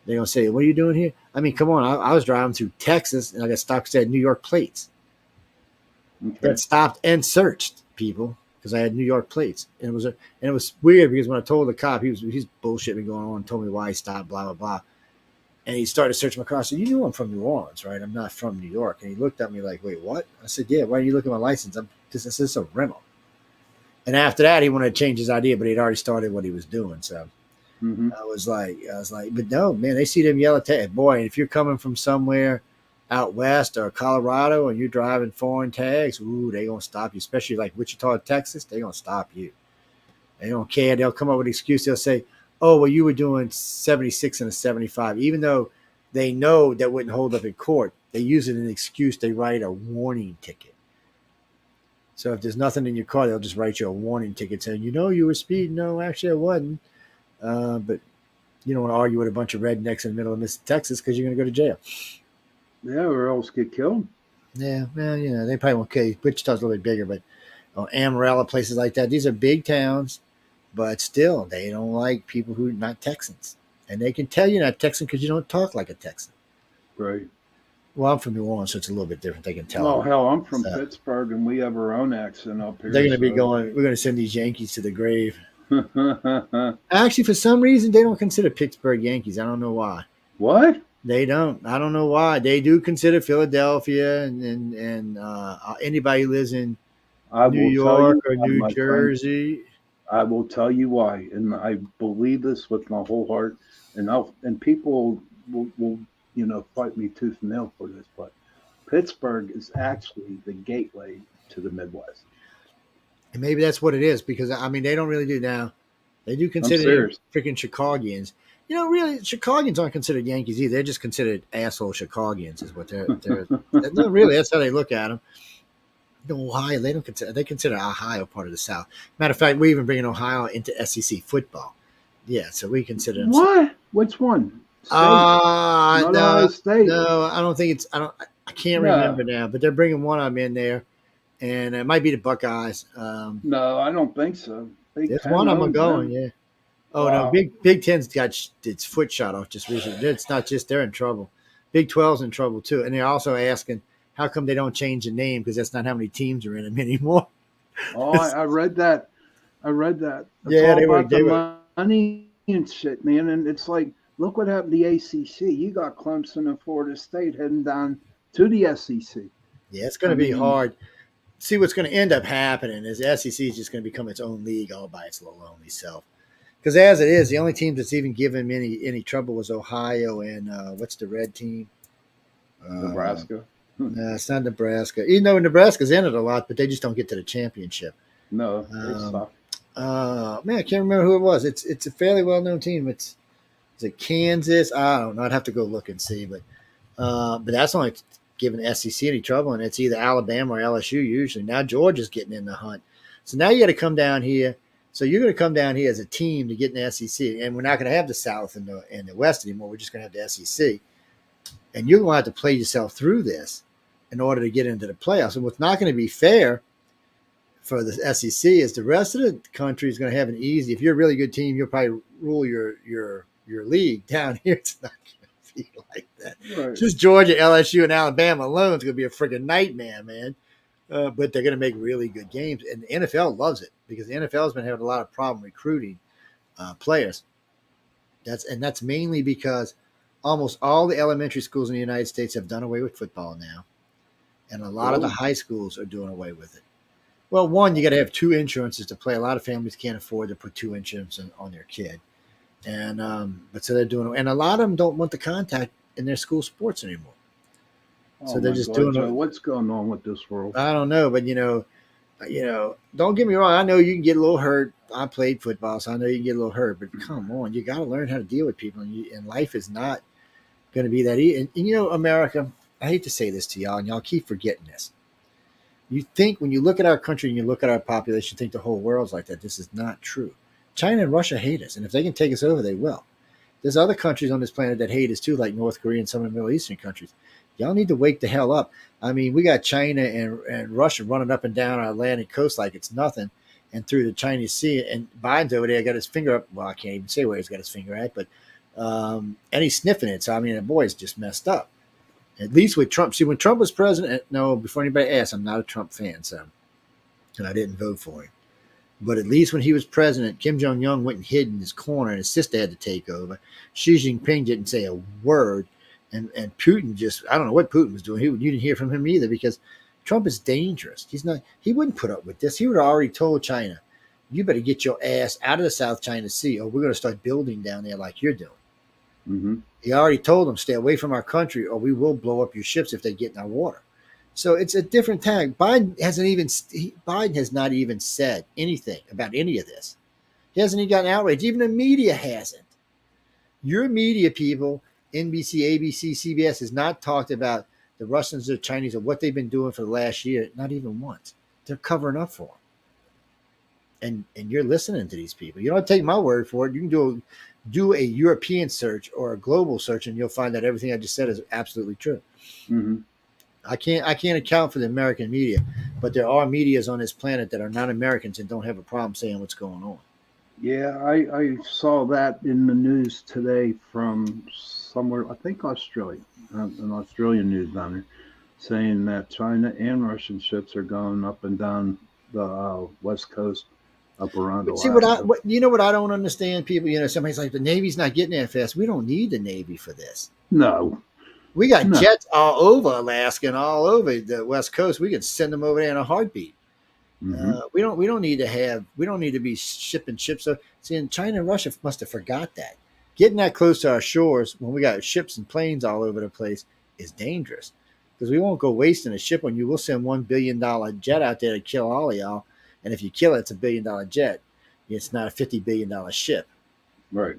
They're going to say, what are you doing here? I mean, come on. I was driving through Texas and I got stopped because I had New York plates. Okay. Got stopped and searched, people, because I had New York plates. And it was weird because when I told the cop, he's bullshit me going on and told me why he stopped, blah, blah, blah. And he started searching my car. I said, you know I'm from New Orleans, right? I'm not from New York. And he looked at me like, wait, what? I said, yeah, why are you looking at my license? This is a rental. And after that, he wanted to change his idea, but he'd already started what he was doing. So I was like, but no, man, they see them yellow tags. Boy, if you're coming from somewhere out west or Colorado and you're driving foreign tags, ooh, they going to stop you, especially like Wichita, Texas. They going to stop you. They don't care. They'll come up with an excuse. They'll say, oh, well, you were doing 76 and a 75, even though they know that wouldn't hold up in court. They use it as an excuse. They write a warning ticket. So if there's nothing in your car, they'll just write you a warning ticket saying, you were speeding. No, actually, I wasn't. But you don't want to argue with a bunch of rednecks in the middle of Texas because you're going to go to jail. Yeah, or else get killed. Yeah, well, they probably won't kill you. Wichita's a little bit bigger, but Amarillo, places like that, these are big towns. But still, they don't like people who are not Texans. And they can tell you're not Texan because you don't talk like a Texan. Right. Well, I'm from New Orleans, so it's a little bit different. They can tell. Oh hell, I'm from So Pittsburgh, and we have our own accent up they're here. going to be So, going. We're going to send these Yankees to the grave. Actually, for some reason, they don't consider Pittsburgh Yankees. I don't know why. what? They don't. I don't know why. They do consider Philadelphia and anybody who lives in I New will tell York you, or why, New my friend. Jersey. I will tell you why, and I believe this with my whole heart. And people will fight me tooth and nail for this, but Pittsburgh is actually the gateway to the Midwest. And maybe that's what it is because I mean they don't really do now. They do I'm consider them serious. freaking Chicagians. Really, Chicagians aren't considered Yankees either. They're just considered asshole Chicagians, is what they're. No, really, that's how they look at them. Ohio, they consider Ohio part of the South. Matter of fact, we're even bringing Ohio into SEC football. Yeah, so we consider them. What? Which one? State? Not Ohio No, State. no, I don't think it's. I can't remember No, now, but they're bringing one of them in there, and it might be the Buckeyes. no, I don't think so. Big There's Ten one of them owns going. them. Yeah. Oh no, Wow. Big Ten's got its foot shot off just recently. It's not just they're in trouble. Big 12's in trouble too, and they're also asking how come they don't change the name because that's not how many teams are in them anymore. Oh, I read that. I read that. It's Yeah, all they were. about They were. the money and shit, man. And it's like, look what happened to the ACC. You got Clemson and Florida State heading down to the SEC. Yeah, it's going I to be mean, hard. See what's going to end up happening is the SEC is just going to become its own league all by its little lonely self. Because as it is, the only team that's even given any trouble was Ohio and what's the red team? Nebraska. No, it's not Nebraska. Even though Nebraska's in it a lot, but they just don't get to the championship. No, they Um, suck. Man, I can't remember who it was. It's a fairly well known team. Is it Kansas? I don't know. I'd have to go look and see, but that's only giving the SEC any trouble, and it's either Alabama or LSU usually. Now Georgia's getting in the hunt, so now you got to come down here. So you're going to come down here as a team to get in the SEC, and we're not going to have the South and the West anymore. We're just going to have the SEC, and you're going to have to play yourself through this in order to get into the playoffs. And what's not going to be fair for the SEC is the rest of the country is going to have an easy. If you're a really good team, you'll probably rule your league. Down here. It's not going to be like that. Right. Just Georgia, LSU, and Alabama alone is going to be a freaking nightmare, man. But they're going to make really good games, and the NFL loves it because the NFL has been having a lot of problem recruiting players. That's mainly because almost all the elementary schools in the United States have done away with football now, and a lot of the high schools are doing away with it. Well, one, you got to have two insurances to play. A lot of families can't afford to put two insurances on their kid, and but so they're doing. And a lot of them don't want the contact in their school sports anymore. So they're just doing. Joe, what's going on with this world? I don't know, but don't get me wrong. I know you can get a little hurt. I played football, so I know you can get a little hurt. But come on, you got to learn how to deal with people, and life is not going to be that easy. And America. I hate to say this to y'all, and y'all keep forgetting this. You think when you look at our country and you look at our population, you think the whole world's like that. This is not true. China and Russia hate us, and if they can take us over, they will. There's other countries on this planet that hate us too, like North Korea and some of the Middle Eastern countries. Y'all need to wake the hell up. I mean, we got China and Russia running up and down our Atlantic coast like it's nothing, and through the Chinese Sea. And Biden's over there got his finger up. Well, I can't even say where he's got his finger at, but and he's sniffing it. So I mean, the boy's just messed up. At least with Trump. See, when Trump was president, no, before anybody asks, I'm not a Trump fan, so, and I didn't vote for him. But at least when he was president, Kim Jong-un went and hid in his corner, and his sister had to take over. Xi Jinping didn't say a word, and Putin I don't know what Putin was doing. You didn't hear from him either because Trump is dangerous. He wouldn't put up with this. He would have already told China, you better get your ass out of the South China Sea, or we're going to start building down there like you're doing. Mm-hmm. He already told them, stay away from our country or we will blow up your ships if they get in our water. So it's a different tag. Biden has not even said anything about any of this. He hasn't even gotten outraged. Even the media hasn't. Your media people, NBC, ABC, CBS, has not talked about the Russians or Chinese or what they've been doing for the last year. Not even once. They're covering up for them. And you're listening to these people. You don't take my word for it. You can do a European search or a global search, and you'll find that everything I just said is absolutely true. Mm-hmm. I can't account for the American media, but there are medias on this planet that are not Americans and don't have a problem saying what's going on. Yeah, I saw that in the news today from somewhere, I think Australia, an Australian news down there, saying that China and Russian ships are going up and down the west coast, up around But see Alaska. what I don't understand, people. Somebody's like the Navy's not getting that fast. We don't need the Navy for this. No, We got no, jets all over Alaska and all over the West Coast. We could send them over there in a heartbeat. hmm We don't need to have we don't need to be shipping ships. So see, and China and Russia must have forgot that getting that close to our shores when we got ships and planes all over the place is dangerous because we won't go wasting a ship on you. We'll send $1 billion jet out there to kill all of y'all, and if you kill it, it's $1 billion jet. It's not a $50 billion ship. right.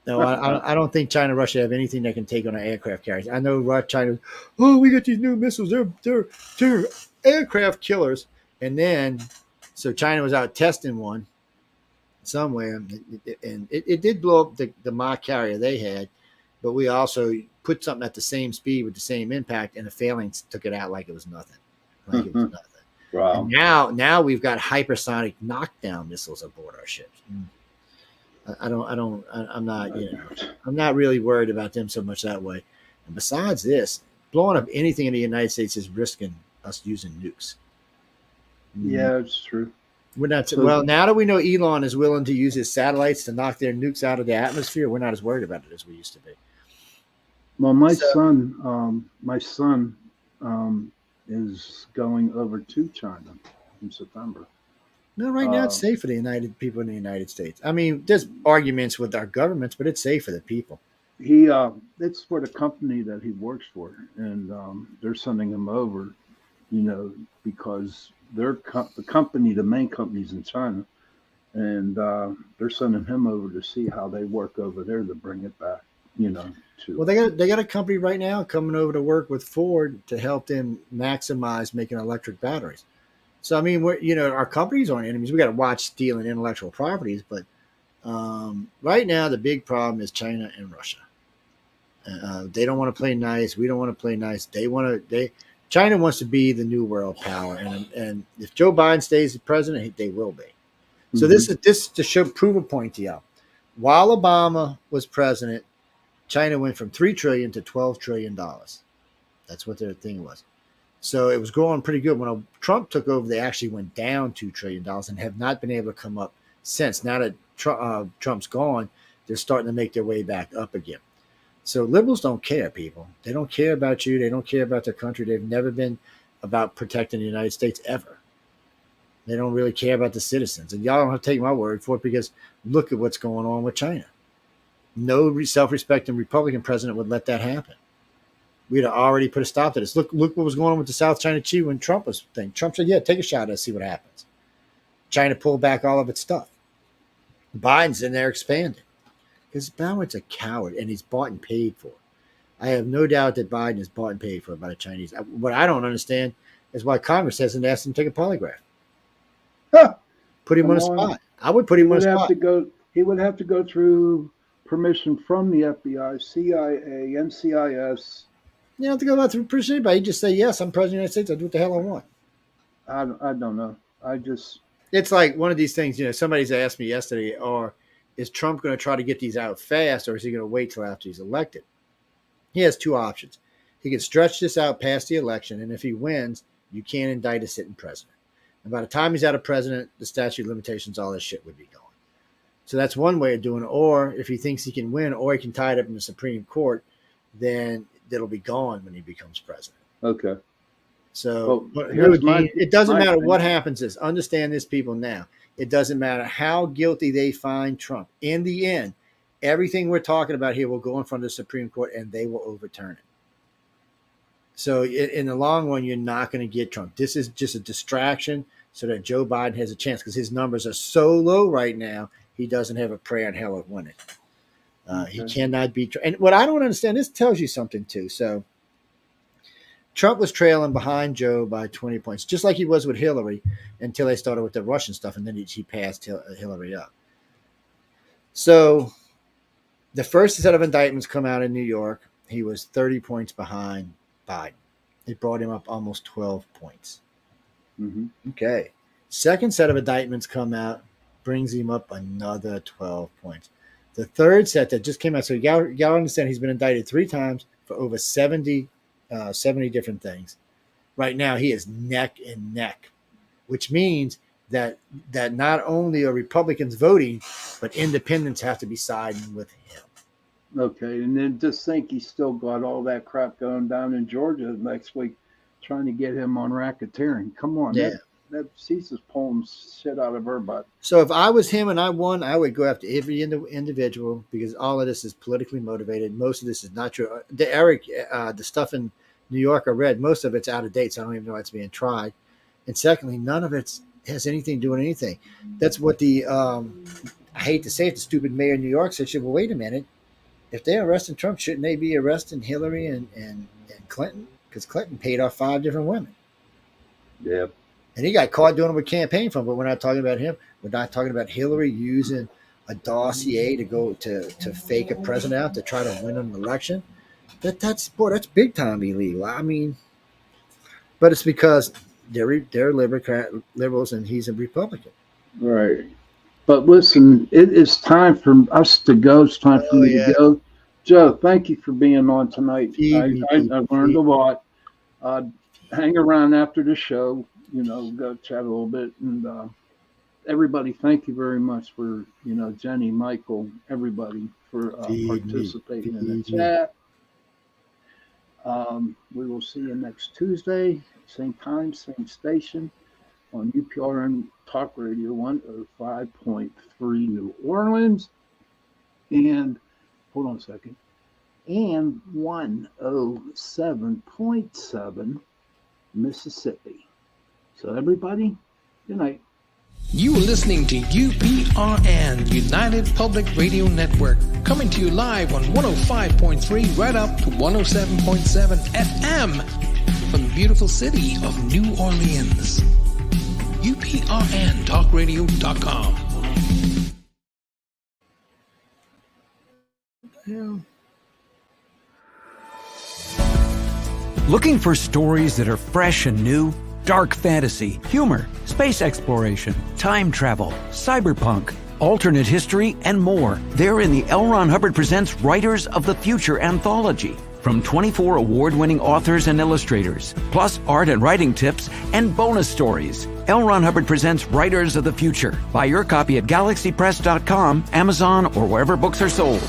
No, I don't think China and Russia have anything that can take on our aircraft carriers. I know China. Oh, we got these new missiles. They're aircraft killers. And then, so China was out testing one somewhere, and it did blow up the Mach carrier they had, but we also put something at the same speed with the same impact, and the failings took it out like it was nothing, like it was nothing. And Wow. now we've got hypersonic knockdown missiles aboard our ships. I'm not, I'm not really worried about them so much that way. And besides this, blowing up anything in the United States is risking us using nukes. Yeah, it's true. We're not So, well now that we know Elon is willing to use his satellites to knock their nukes out of the atmosphere. We're not as worried about it as we used to be. well, So my son, is going over to China in September. no, right now it's Uh, safe for the United people in the United States. I mean, there's arguments with our governments, but it's safe for the people. he it's for the company that he works for, and they're sending him over, you know, because the company, the main company's in China, and they're sending him over to see how they work over there to bring it back, you know, Well, to they got a company right now coming over to work with Ford to help them maximize making electric batteries. So I mean, our companies aren't enemies. We got to watch stealing intellectual properties, but right now the big problem is China and Russia. They don't want to play nice. We don't want to play nice. They want to. China wants to be the new world power, and if Joe Biden stays the president, they will be. So hmm this to show prove a point to y'all. While Obama was president, China went from 3 trillion to $12 trillion. That's what their thing was. So it was growing pretty good. When Trump took over, they actually went down $2 trillion and have not been able to come up since. Now that Trump's gone, they're starting to make their way back up again. So liberals don't care, people. They don't care about you. They don't care about their country. They've never been about protecting the United States ever. They don't really care about the citizens. And y'all don't have to take my word for it because look at what's going on with China. No self-respecting Republican president would let that happen. We'd have already put a stop to this. Look what was going on with the South China Sea when Trump was thing. Trump said, "Yeah, take a shot at it, see what happens." China pulled back all of its stuff. Biden's in there expanding because Biden's a coward and he's bought and paid for. I have no doubt that Biden is bought and paid for by the Chinese. What I don't understand is why Congress hasn't asked him to take a polygraph. Put him on come a on, spot. I would put he him on a would have spot. to go. He would have to go through permission from the FBI, CIA, NCIS. You don't have to go through anybody. You just say, yes, I'm president of the United States. I do what the hell I want. I don't know. I just It's like one of these things, somebody's asked me yesterday, or is Trump going to try to get these out fast, or is he going to wait till after he's elected? He has two options. He can stretch this out past the election, and if he wins, you can't indict a sitting president. And by the time he's out of president, the statute of limitations, all this shit would be gone. So that's one way of doing it. Or if he thinks he can win, or he can tie it up in the Supreme Court, then it'll be gone when he becomes president. okay. So Well, here's it doesn't my matter thing. what happens. Is understand this, people. Now it doesn't matter how guilty they find Trump. In the end, everything we're talking about here will go in front of the Supreme Court, and they will overturn it. So in the long run, you're not going to get Trump. This is just a distraction so that Joe Biden has a chance because his numbers are so low right now. He doesn't have a prayer in hell of winning. He Okay. cannot beat. And what I don't understand, this tells you something too. So Trump was trailing behind Joe by 20 points, just like he was with Hillary until they started with the Russian stuff, and then he passed Hillary up. So the first set of indictments come out in New York. He was 30 points behind Biden. It brought him up almost 12 points. Mm-hmm. Okay. Second set of indictments come out. brings him up another 12 points. The third set that just came out, so you got to understand he's been indicted 3 times for over 70 different things. Right now, he is neck and neck, which means that not only are Republicans voting, but independents have to be siding with him. Okay, and then just think he's still got all that crap going down in Georgia next week, trying to get him on racketeering. Come on, Yeah. that Caesar's pulling shit out of her butt. So if I was him and I won, I would go after every individual, because all of this is politically motivated. Most of this is not true. The stuff in New York I read, most of it's out of date, so I don't even know it's being tried. And secondly, none of it has anything to do with anything. That's what I hate to say it, the stupid mayor of New York said. Well, wait a minute. If they're arresting Trump, shouldn't they be arresting Hillary and Clinton? Because Clinton paid off 5 different women. Yeah. And he got caught doing it with campaign funds, but we're not talking about him. We're not talking about Hillary using a dossier to go to fake a president out to try to win an election. That's big time illegal. I mean, but it's because they're liberals and he's a Republican. Right. But listen, it is time for us to go. It's time for me to go. Joe, thank you for being on tonight. I learned a lot. Hang around after the show, go chat a little bit. And everybody, thank you very much for, Jenny, Michael, everybody for participating in the chat. We will see you next Tuesday, same time, same station, on UPRN Talk Radio 105.3 New Orleans, and hold on a second, and 107.7 Mississippi. So everybody, good night. You are listening to UPRN, United Public Radio Network, coming to you live on 105.3 right up to 107.7 FM from the beautiful city of New Orleans. uprntalkradio.com. Looking for stories that are fresh and new? Dark fantasy, humor, space exploration, time travel, cyberpunk, alternate history, and more. They're in the L. Ron Hubbard Presents Writers of the Future anthology. From 24 award-winning authors and illustrators, plus art and writing tips and bonus stories. L. Ron Hubbard Presents Writers of the Future. Buy your copy at galaxypress.com, Amazon, or wherever books are sold.